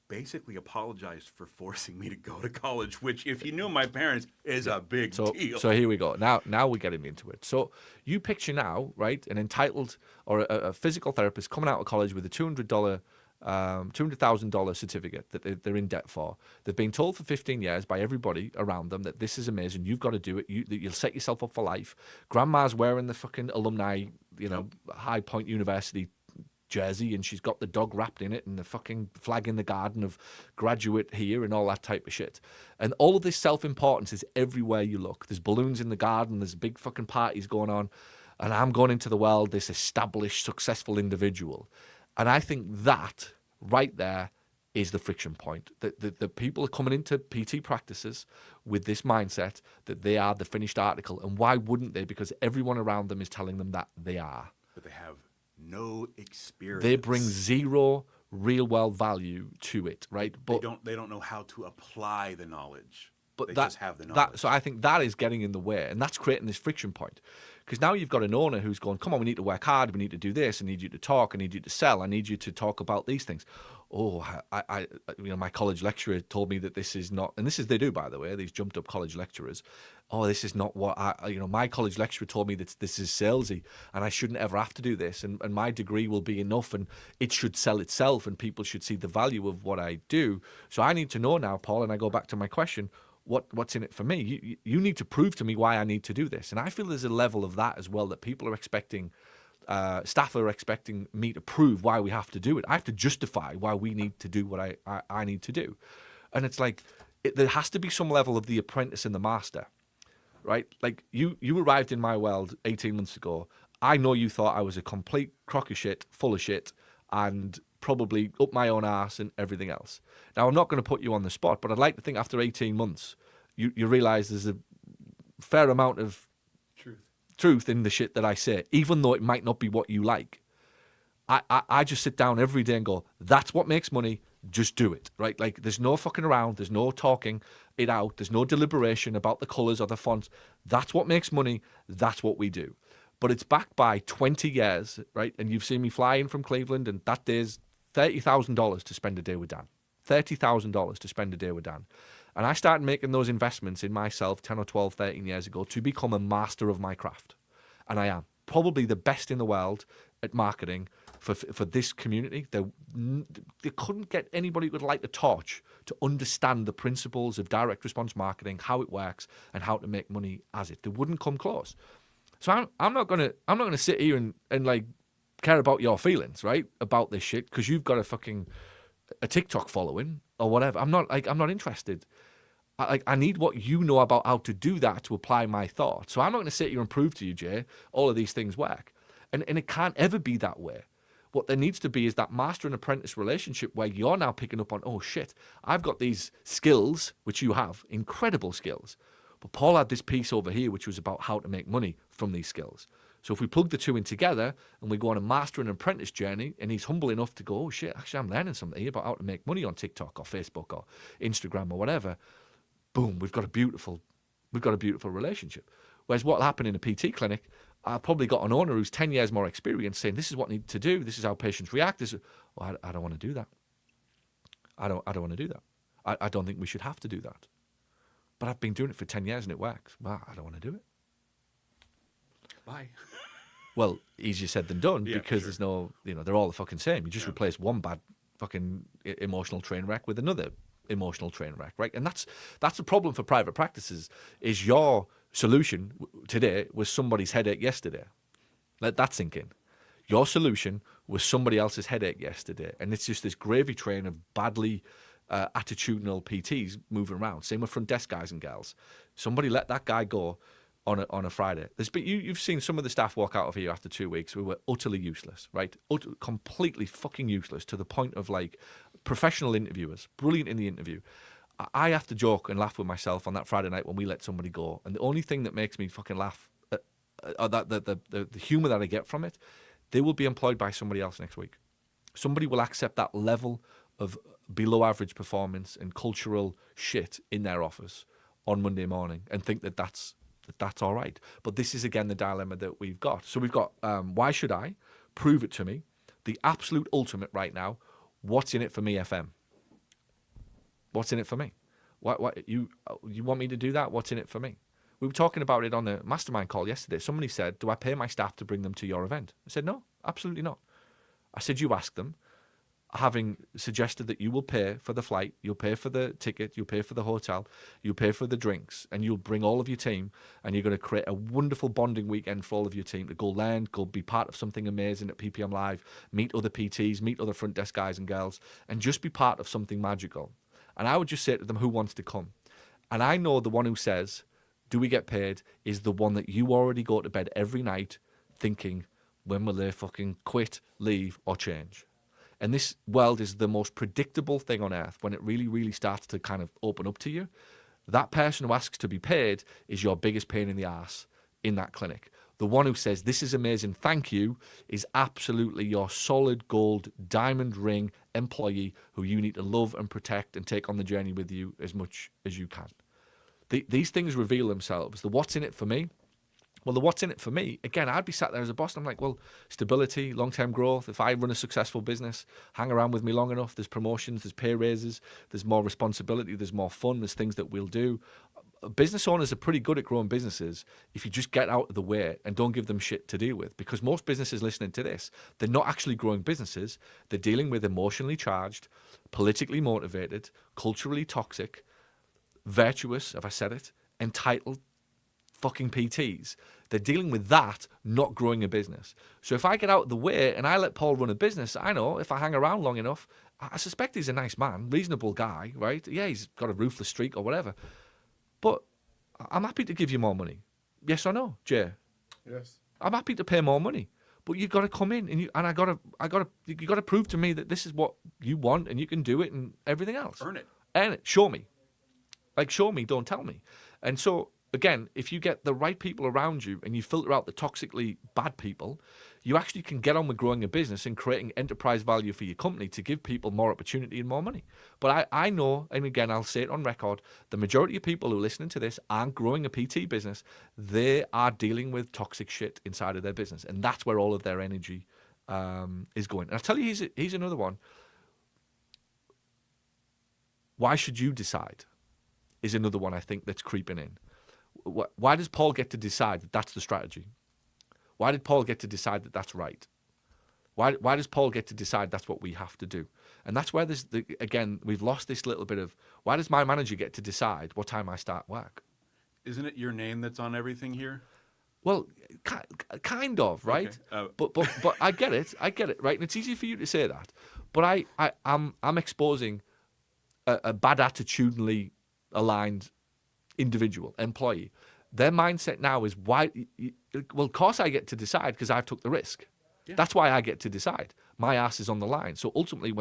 basically apologized for forcing me to go to college, which, if you knew my parents, is a big deal. So here we go. Now we're getting into it. So you picture now, right, an entitled or a physical therapist coming out of college with a $200,000 certificate that they're in debt for. They've been told for 15 years by everybody around them that this is amazing. You've got to do it. You'll set yourself up for life. Grandma's wearing the fucking alumni, High Point University jersey, and she's got the dog wrapped in it and the fucking flag in the garden of graduate here and all that type of shit. And all of this self-importance is everywhere you look. There's balloons in the garden, there's big fucking parties going on, and I'm going into the world, this established, successful individual. And I think that right there is the friction point. The people are coming into PT practices with this mindset that they are the finished article. And why wouldn't they? Because everyone around them is telling them that they are. But they have no experience. They bring zero real world value to it, right? But they don't know how to apply the knowledge. But they just have the knowledge. So I think that is getting in the way, and that's creating this friction point. Because now you've got an owner who's going, come on, we need to work hard, we need to do this, I need you to talk, I need you to sell, I need you to talk about these things. Oh, my college lecturer told me that this is not, and they do, by the way, these jumped up college lecturers. Oh, this is not what my college lecturer told me that this is salesy and I shouldn't ever have to do this, and my degree will be enough and it should sell itself and people should see the value of what I do. So I need to know now, Paul, and I go back to my question, what's in it for me? You need to prove to me why I need to do this. And I feel there's a level of that as well, that people are expecting, staff are expecting me to prove why we have to do it. I have to justify why we need to do what I need to do. And it's like, there has to be some level of the apprentice and the master, right? Like you arrived in my world 18 months ago. I know you thought I was a complete crock of shit, full of shit, and probably up my own arse and everything else. Now, I'm not going to put you on the spot, but I'd like to think after 18 months, you realise there's a fair amount of truth in the shit that I say, even though it might not be what you like. I just sit down every day and go, that's what makes money, just do it, right? Like, there's no fucking around, there's no talking it out, there's no deliberation about the colours or the fonts. That's what makes money, that's what we do. But it's backed by 20 years, right? And you've seen me fly in from Cleveland, and that day's $30,000 to spend a day with Dan. $30,000 to spend a day with Dan. And I started making those investments in myself 10 or 12, 13 years ago to become a master of my craft. And I am probably the best in the world at marketing for this community. They couldn't get anybody who would like the torch to understand the principles of direct response marketing, how it works, and how to make money as it. They wouldn't come close. So I'm not gonna sit here and like care about your feelings, right, about this shit because you've got a TikTok following or whatever. I'm not interested. I need what you know about how to do that to apply my thoughts. So I'm not going to sit here and prove to you, Jay, all of these things work. And it can't ever be that way. What there needs to be is that master and apprentice relationship where you're now picking up on, oh shit, I've got these skills, which you have, incredible skills. But Paul had this piece over here, which was about how to make money from these skills. So if we plug the two in together and we go on a master and apprentice journey, and he's humble enough to go, oh shit, actually I'm learning something here about how to make money on TikTok or Facebook or Instagram or whatever. Boom, we've got a beautiful relationship. Whereas what will happen in a PT clinic, I've probably got an owner who's 10 years more experience saying, this is what I need to do. This is how patients react. I don't want to do that. I don't want to do that. I don't think we should have to do that. But I've been doing it for 10 years and it works. Well, I don't want to do it. Bye. Well, easier said than done because sure. there's no, they're all the fucking same. You just replace one bad fucking emotional train wreck with another emotional train wreck, right? And that's the problem for private practices is your solution today was somebody's headache yesterday. Let that sink in. Your solution was somebody else's headache yesterday. And it's just this gravy train of badly attitudinal PTs moving around. Same with front desk guys and gals. Somebody let that guy go on a Friday. You've seen some of the staff walk out of here after 2 weeks who were utterly useless, right? Completely fucking useless to the point of like professional interviewers, brilliant in the interview. I have to joke and laugh with myself on that Friday night when we let somebody go. And the only thing that makes me fucking laugh, the humour that I get from it, they will be employed by somebody else next week. Somebody will accept that level of below average performance and cultural shit in their office on Monday morning and think that that's all right. But this is, again, the dilemma that we've got. So we've got, why should I? Prove it to me. The absolute ultimate right now, what's in it for me, FM? What's in it for me? What you want me to do that? What's in it for me? We were talking about it on the mastermind call yesterday. Somebody said, do I pay my staff to bring them to your event? I said, no, absolutely not. I said, you ask them, having suggested that you will pay for the flight, you'll pay for the ticket, you'll pay for the hotel, you'll pay for the drinks, and you'll bring all of your team, and you're going to create a wonderful bonding weekend for all of your team to go learn, go be part of something amazing at PPM Live, meet other PTs, meet other front desk guys and girls, and just be part of something magical. And I would just say to them, who wants to come? And I know the one who says, do we get paid, is the one that you already go to bed every night thinking, when will they fucking quit, leave, or change? And this world is the most predictable thing on earth when it really, really starts to kind of open up to you. That person who asks to be paid is your biggest pain in the ass in that clinic. The one who says, this is amazing, thank you, is absolutely your solid gold diamond ring employee who you need to love and protect and take on the journey with you as much as you can. These things reveal themselves. The what's in it for me? Well, the what's in it for me, again, I'd be sat there as a boss and I'm like, well, stability, long-term growth. If I run a successful business, hang around with me long enough, there's promotions, there's pay raises, there's more responsibility, there's more fun, there's things that we'll do. Business owners are pretty good at growing businesses if you just get out of the way and don't give them shit to deal with. Because most businesses listening to this, they're not actually growing businesses. They're dealing with emotionally charged, politically motivated, culturally toxic, virtuous, have I said it, entitled fucking PTs. They're dealing with that, not growing a business. So if I get out of the way and I let Paul run a business, I know if I hang around long enough, I suspect he's a nice man, reasonable guy, right? Yeah, he's got a ruthless streak or whatever. But I'm happy to give you more money. Yes or no, Jay? Yes. I'm happy to pay more money. But you've got to come in and you got to prove to me that this is what you want and you can do it and everything else. Earn it. Earn it. Show me. Like, show me, don't tell me. And so, again, if you get the right people around you and you filter out the toxically bad people, you actually can get on with growing a business and creating enterprise value for your company to give people more opportunity and more money. But I know, and again, I'll say it on record, the majority of people who are listening to this aren't growing a PT business. They are dealing with toxic shit inside of their business. And that's where all of their energy is going. And I'll tell you, he's another one. why should you decide? Is another one I think that's creeping in. Why does Paul get to decide that that's the strategy? Why did Paul get to decide that that's right? Why does Paul get to decide that's what we have to do? And that's where again, we've lost this little bit of, why does my manager get to decide what time I start work? Isn't it your name that's on everything here? Well, kind of, right? Okay. But I get it, right? And it's easy for you to say that, but I'm exposing a bad attitudinally aligned individual employee. Their mindset now is well, of course I get to decide because I've took the risk. Yeah. That's why I get to decide. My ass is on the line. So ultimately,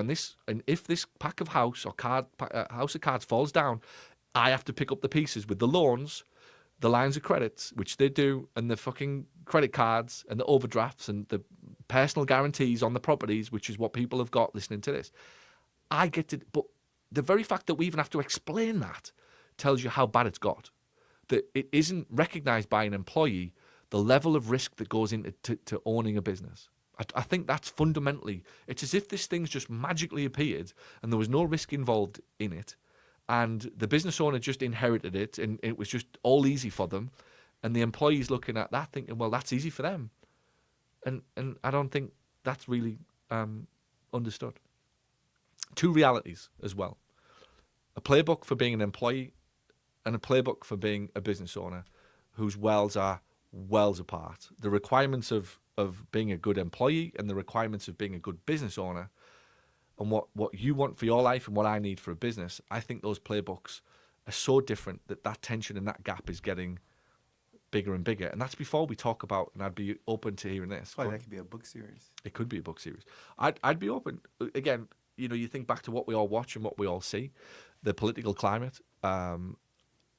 if this pack of house of cards falls down, I have to pick up the pieces with the loans, the lines of credits, which they do, and the fucking credit cards and the overdrafts and the personal guarantees on the properties, which is what people have got listening to this. I get to, but the very fact that we even have to explain that tells you how bad it's got. That it isn't recognized by an employee the level of risk that goes into to owning a business. I think that's fundamentally, it's as if this thing's just magically appeared and there was no risk involved in it. And the business owner just inherited it and it was just all easy for them. And the employee's looking at that thinking, well, that's easy for them. And I don't think that's really understood. Two realities as well. A playbook for being an employee and a playbook for being a business owner whose worlds are worlds apart. The requirements of being a good employee and the requirements of being a good business owner and what you want for your life and what I need for a business, I think those playbooks are so different that tension and that gap is getting bigger and bigger. And that's before we talk about, and I'd be open to hearing this. That could be a book series. It could be a book series. I'd be open. Again, you think back to what we all watch and what we all see, the political climate.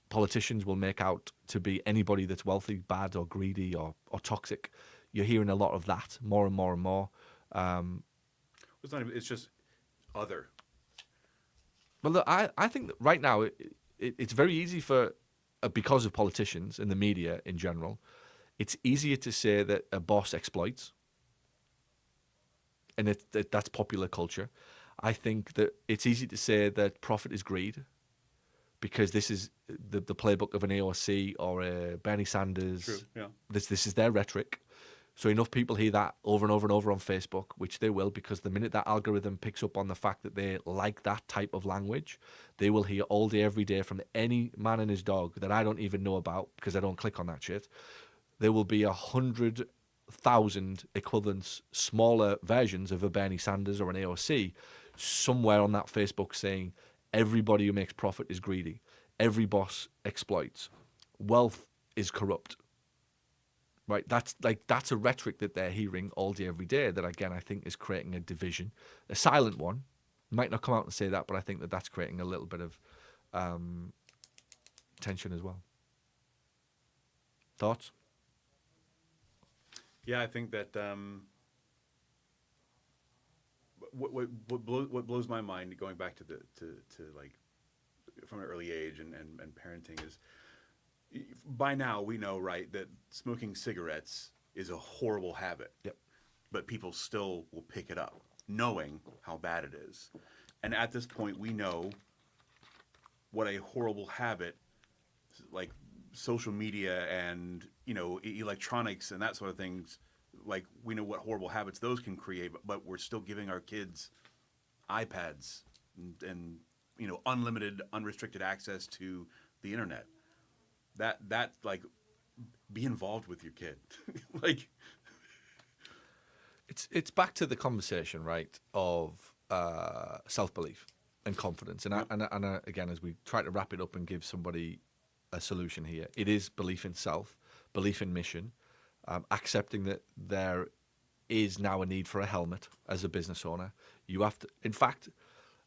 Politicians will make out to be anybody that's wealthy, bad or greedy or toxic. You're hearing a lot of that more and more and more. It's just other. Well, look, I think that right now it's very easy for, because of politicians and the media in general, it's easier to say that a boss exploits. And that's popular culture. I think that it's easy to say that profit is greed, because this is the playbook of an AOC or a Bernie Sanders. True, yeah. This is their rhetoric. So enough people hear that over and over and over on Facebook, which they will, because the minute that algorithm picks up on the fact that they like that type of language, they will hear all day, every day from any man and his dog that I don't even know about because I don't click on that shit. There will be 100,000 equivalents, smaller versions of a Bernie Sanders or an AOC somewhere on that Facebook saying, everybody who makes profit is greedy. Every boss exploits. Wealth is corrupt. Right? That's a rhetoric that they're hearing all day, every day that, again, I think is creating a division. A silent one. Might not come out and say that, but I think that that's creating a little bit of tension as well. Thoughts? Yeah, I think that what blows my mind, going back to like from an early age and parenting, is by now we know, right, that smoking cigarettes is a horrible habit. Yep. But people still will pick it up, knowing how bad it is. And at this point, we know what a horrible habit, like social media and electronics and that sort of things. Like, we know what horrible habits those can create, but we're still giving our kids iPads and unlimited, unrestricted access to the internet. That like, be involved with your kid. Like, it's back to the conversation, right, of self-belief and confidence. And, and again, as we try to wrap it up and give somebody a solution here, it is belief in self, belief in mission, accepting that there is now a need for a helmet as a business owner. You have to, in fact,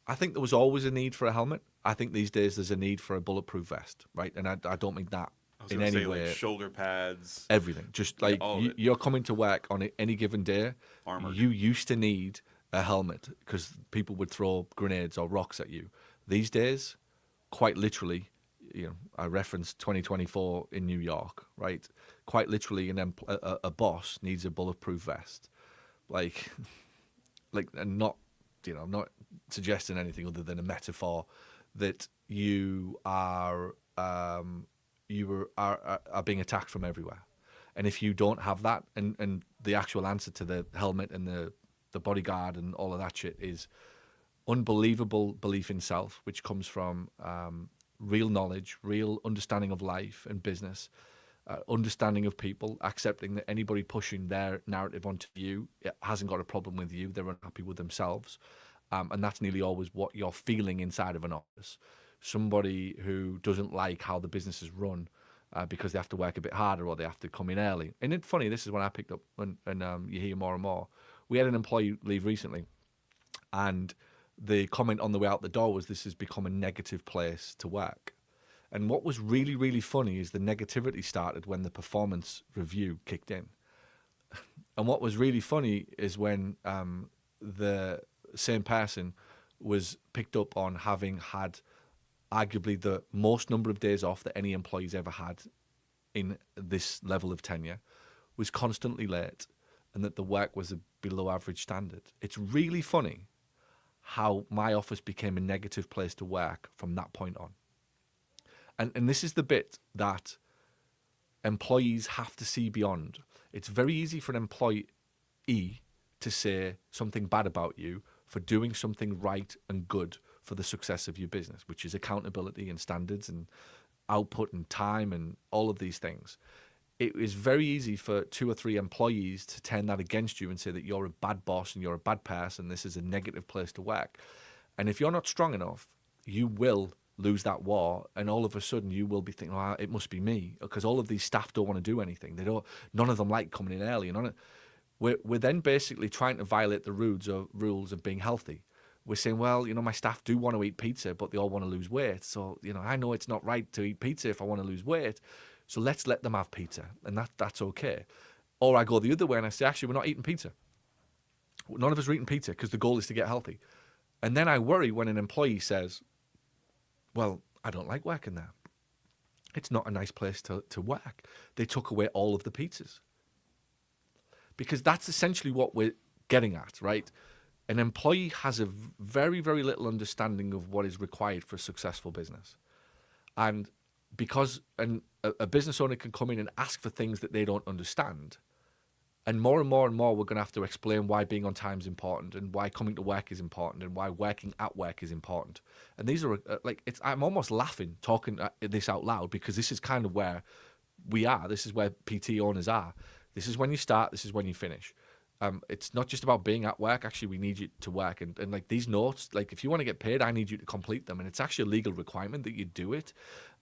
I think there was always a need for a helmet. I think these days there's a need for a bulletproof vest, right? And I don't mean that in any way. Like shoulder pads, everything. Just like you're coming to work on any given day. Armored. You used to need a helmet because people would throw grenades or rocks at you. These days, quite literally, I referenced 2024 in New York, right? Quite literally, a boss needs a bulletproof vest, and not, I'm not suggesting anything other than a metaphor that you are are being attacked from everywhere. And if you don't have that, and the actual answer to the helmet and the bodyguard and all of that shit is unbelievable belief in self, which comes from real knowledge, real understanding of life and business, understanding of people, accepting that anybody pushing their narrative onto you hasn't got a problem with you, they're unhappy with themselves. And that's nearly always what you're feeling inside of an office. Somebody who doesn't like how the business is run because they have to work a bit harder or they have to come in early. And it's funny, this is when I picked up, and you hear more and more. We had an employee leave recently, and the comment on the way out the door was, this has become a negative place to work. And what was really, really funny is the negativity started when the performance review kicked in. And what was really funny is when the same person was picked up on having had arguably the most number of days off that any employee's ever had in this level of tenure, was constantly late, and that the work was a below average standard. It's really funny how my office became a negative place to work from that point on. And this is the bit that employees have to see beyond. It's very easy for an employee to say something bad about you for doing something right and good for the success of your business, which is accountability and standards and output and time and all of these things. It is very easy for 2 or 3 employees to turn that against you and say that you're a bad boss and you're a bad person, this is a negative place to work. And if you're not strong enough, you will lose that war, and all of a sudden you will be thinking, oh, it must be me, because all of these staff don't want to do anything. None of them like coming in early. We're then basically trying to violate the rules of being healthy. We're saying, well, my staff do want to eat pizza, but they all want to lose weight. So, I know it's not right to eat pizza if I want to lose weight. So let's let them have pizza, and that's okay. Or I go the other way and I say, actually, we're not eating pizza. None of us are eating pizza because the goal is to get healthy. And then I worry when an employee says, well, I don't like working there. It's not a nice place to work. They took away all of the pizzas. Because that's essentially what we're getting at, right? An employee has a very, very little understanding of what is required for a successful business. And because a business owner can come in and ask for things that they don't understand, and more we're going to have to explain why being on time is important, and why coming to work is important, and why working at work is important. And these are I'm almost laughing talking this out loud, because this is kind of where we are. This is where PT owners are. This is when you start. This is when you finish. It's not just about being at work. Actually, we need you to work. And like these notes, like if you want to get paid, I need you to complete them. And it's actually a legal requirement that you do it.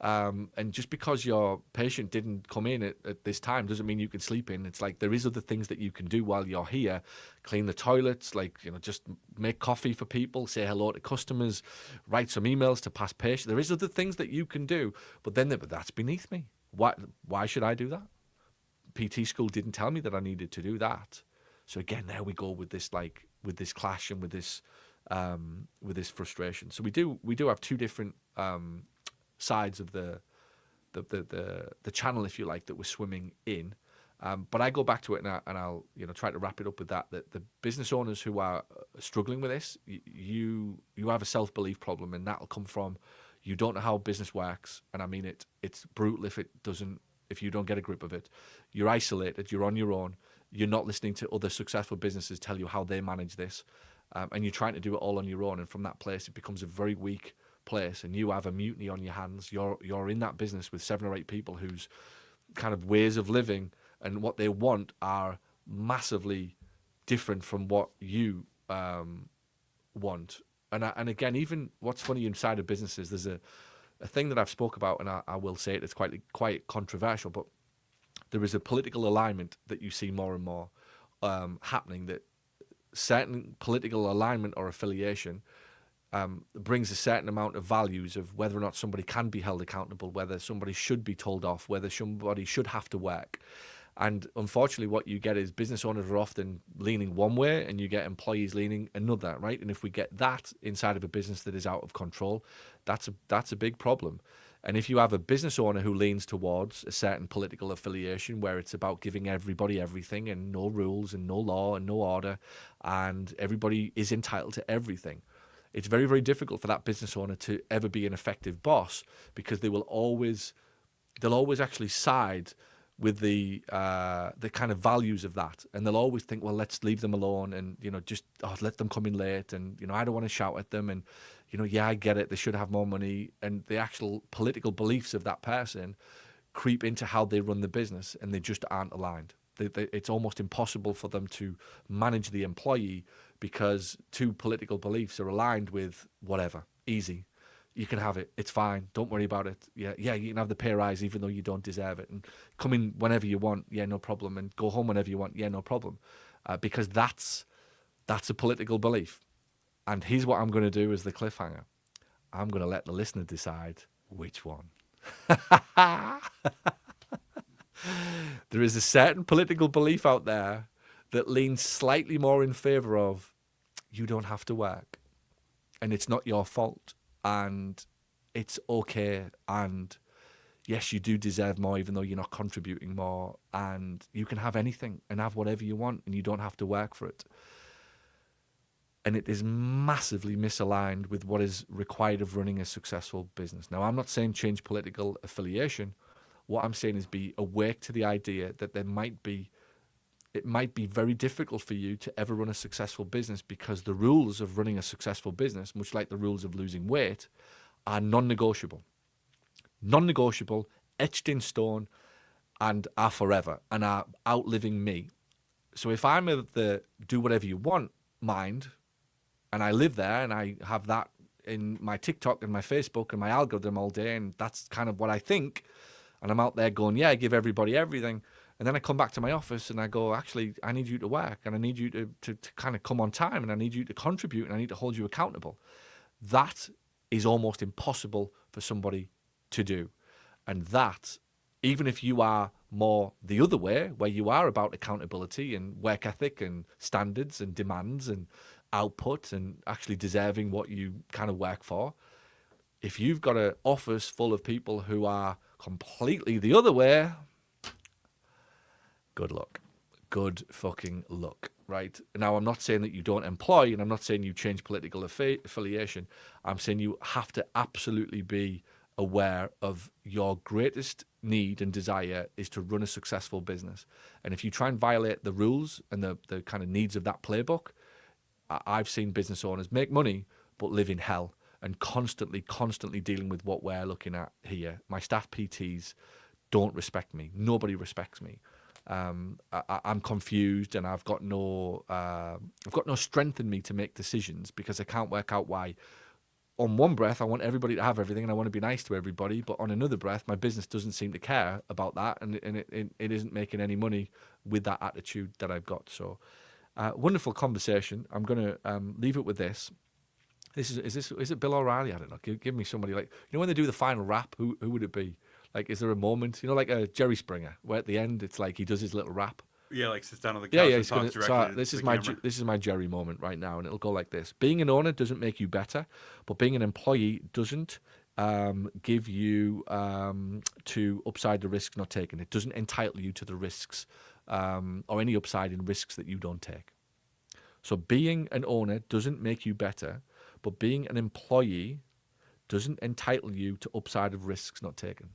And just because your patient didn't come in at this time doesn't mean you can sleep in. It's like there is other things that you can do while you're here. Clean the toilets, just make coffee for people, say hello to customers, write some emails to past patients. There is other things that you can do. But that's beneath me. Why should I do that? PT school didn't tell me that I needed to do that. So again, there we go with this clash and with this frustration. So we do have 2 different sides of the channel, if you like, that we're swimming in. But I go back to it and I'll try to wrap it up with that the business owners who are struggling with this, you have a self-belief problem, and that'll come from you don't know how business works. And I mean it's brutal if you don't get a grip of it. You're isolated, you're on your own. You're not listening to other successful businesses tell you how they manage this, and you're trying to do it all on your own. And from that place, it becomes a very weak place, and you have a mutiny on your hands. You're in that business with 7 or 8 people whose kind of ways of living and what they want are massively different from what you want. And again, even what's funny inside of businesses, there's a thing that I've spoke about, and I will say it. It's quite controversial, but there is a political alignment that you see more and more happening, that certain political alignment or affiliation brings a certain amount of values of whether or not somebody can be held accountable, whether somebody should be told off, whether somebody should have to work. And unfortunately, what you get is business owners are often leaning one way and you get employees leaning another, right? And if we get that inside of a business that is out of control, that's a big problem. And if you have a business owner who leans towards a certain political affiliation where it's about giving everybody everything and no rules and no law and no order, and everybody is entitled to everything, it's very, very difficult for that business owner to ever be an effective boss, because they'll always actually side with the kind of values of that, and they'll always think, well, let's leave them alone, and just let them come in late, and I don't want to shout at them, and yeah, I get it, they should have more money, and the actual political beliefs of that person creep into how they run the business, and they just aren't aligned. It's almost impossible for them to manage the employee, because two political beliefs are aligned with whatever, easy. You can have it. It's fine. Don't worry about it. Yeah, you can have the pay rise even though you don't deserve it. And come in whenever you want. Yeah, no problem. And go home whenever you want. Yeah, no problem. Because that's a political belief. And here's what I'm going to do as the cliffhanger. I'm going to let the listener decide which one. There is a certain political belief out there that leans slightly more in favor of you don't have to work. And it's not your fault. And it's okay, and yes, you do deserve more even though you're not contributing more, and you can have anything and have whatever you want, and you don't have to work for it. And it is massively misaligned with what is required of running a successful business. Now, I'm not saying change political affiliation. What I'm saying is be awake to the idea that it might be very difficult for you to ever run a successful business, because the rules of running a successful business, much like the rules of losing weight, are non-negotiable. Non-negotiable, etched in stone, and are forever, and are outliving me. So if I'm of the do whatever you want mind, and I live there, and I have that in my TikTok and my Facebook and my algorithm all day, and that's kind of what I think, and I'm out there going, yeah, give everybody everything, and then I come back to my office and I go, actually, I need you to work, and I need you to kind of come on time, and I need you to contribute, and I need to hold you accountable. That is almost impossible for somebody to do. And that, even if you are more the other way, where you are about accountability and work ethic and standards and demands and output and actually deserving what you kind of work for, if you've got an office full of people who are completely the other way, good luck. Good fucking luck, right? Now, I'm not saying that you don't employ, and I'm not saying you change political affiliation. I'm saying you have to absolutely be aware of your greatest need and desire is to run a successful business. And if you try and violate the rules and the kind of needs of that playbook, I've seen business owners make money but live in hell, and constantly dealing with what we're looking at here. My staff PTs don't respect me. Nobody respects me. I'm confused, and I've got no strength in me to make decisions, because I can't work out why. On one breath, I want everybody to have everything, and I want to be nice to everybody, but on another breath, my business doesn't seem to care about that, and it isn't making any money with that attitude that I've got. So, wonderful conversation. I'm going to leave it with this. Is it Bill O'Reilly? I don't know. Give me somebody, like, when they do the final rap, who would it be? Like, is there a moment, like a Jerry Springer, where at the end it's like he does his little rap? Yeah, like sits down on the couch and talks directly to this the is camera. this is my Jerry moment right now, and it'll go like this: being an owner doesn't make you better, but being an employee doesn't give you to upside the risks not taken. It doesn't entitle you to the risks or any upside in risks that you don't take. So being an owner doesn't make you better, but being an employee doesn't entitle you to upside of risks not taken.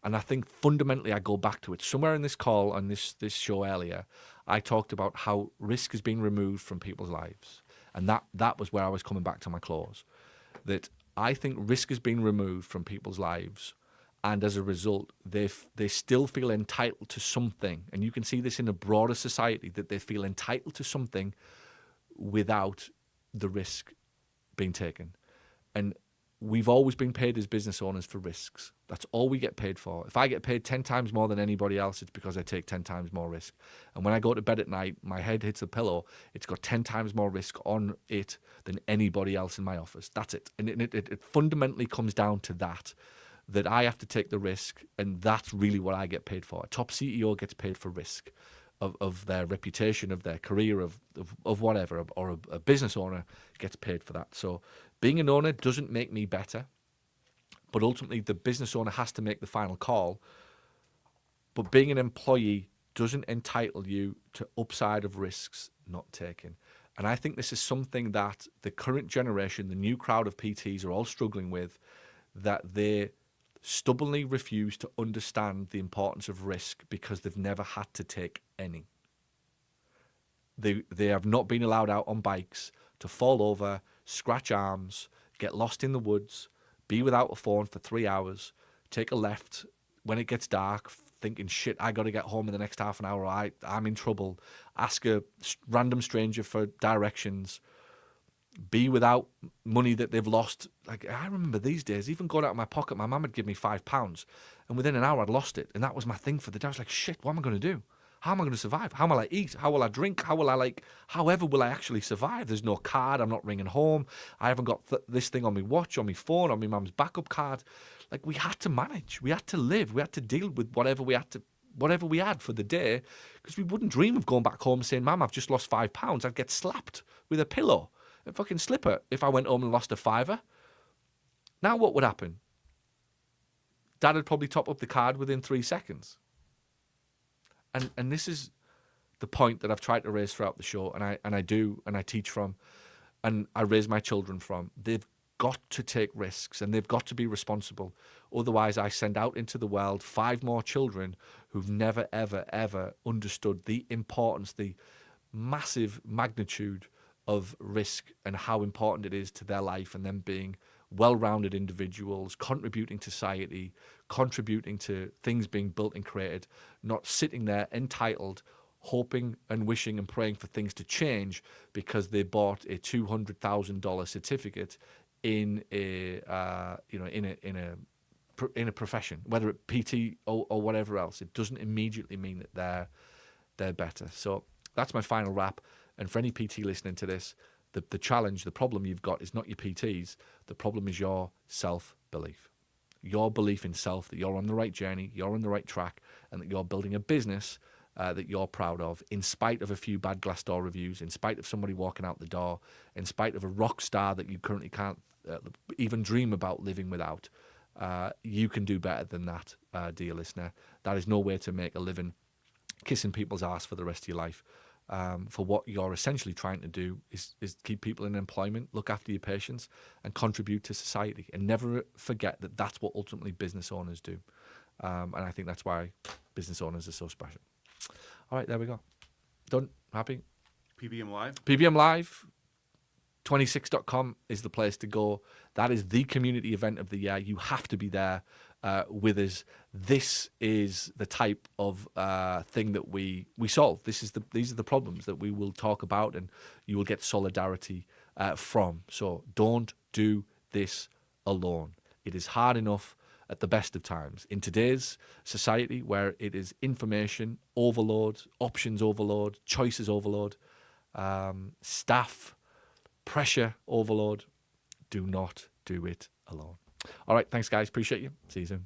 And I think fundamentally I go back to it. Somewhere in this call on this show earlier, I talked about how risk is being removed from people's lives. And that was where I was coming back to my clause. That I think risk is being removed from people's lives, and as a result, they still feel entitled to something. And you can see this in a broader society, that they feel entitled to something without the risk being taken. And we've always been paid as business owners for risks. That's all we get paid for. If I get paid 10 times more than anybody else, it's because I take 10 times more risk. And when I go to bed at night, my head hits the pillow, it's got 10 times more risk on it than anybody else in my office. That's it. And it fundamentally comes down to that I have to take the risk, and that's really what I get paid for. A top CEO gets paid for risk of their reputation, of their career, of whatever, or a business owner gets paid for that. So being an owner doesn't make me better, but ultimately the business owner has to make the final call. But being an employee doesn't entitle you to upside of risks not taken. And I think this is something that the current generation, the new crowd of PTs are all struggling with, that they stubbornly refuse to understand the importance of risk because they've never had to take any. They have not been allowed out on bikes to fall over, scratch arms, get lost in the woods, be without a phone for 3 hours, take a left when it gets dark, thinking, shit, I got to get home in the next half an hour, I'm in trouble, ask a random stranger for directions, be without money that they've lost. Like, I remember these days, even going out of my pocket, my mum would give me £5, and within an hour I'd lost it, and that was my thing for the day. I was like, shit, what am I going to do? How am I going to survive? How will I eat? How will I drink? However will I actually survive? There's no card. I'm not ringing home. I haven't got this thing on my watch, on my phone, on my mum's backup card. Like, we had to manage. We had to live. We had to deal with whatever we had for the day, because we wouldn't dream of going back home saying, Mum, I've just lost £5. I'd get slapped with a pillow and fucking slipper if I went home and lost a fiver. Now what would happen? Dad would probably top up the card within 3 seconds. And this is the point that I've tried to raise throughout the show, and I teach from, and I raise my children from. They've got to take risks, and they've got to be responsible. Otherwise, I send out into the world 5 more children who've never, ever, ever understood the importance, the massive magnitude of risk and how important it is to their life, and them being well-rounded individuals, contributing to society, contributing to things being built and created, not sitting there entitled, hoping and wishing and praying for things to change because they bought a $200,000 certificate in a profession, whether it PT or whatever else. It doesn't immediately mean that they're better. So that's my final wrap. And for any PT listening to this, the challenge, the problem you've got is not your PTs. The problem is your self-belief. Your belief in self, that you're on the right journey, you're on the right track, and that you're building a business that you're proud of, in spite of a few bad Glassdoor reviews, in spite of somebody walking out the door, in spite of a rock star that you currently can't even dream about living without. You can do better than that, dear listener. That is no way to make a living kissing people's ass for the rest of your life. For what you're essentially trying to do is keep people in employment, look after your patients, and contribute to society. And never forget that that's what ultimately business owners do. And I think that's why business owners are so special. All right, there we go. Done. Happy? PBM Live? PBM Live. 26.com is the place to go. That is the community event of the year. You have to be there with us. This is the type of thing that we solve. These are the problems that we will talk about, and you will get solidarity from. So don't do this alone. It is hard enough at the best of times. In today's society, where it is information overload, options overload, choices overload, staff pressure overload, do not do it alone. All right, thanks guys, appreciate you. See you soon.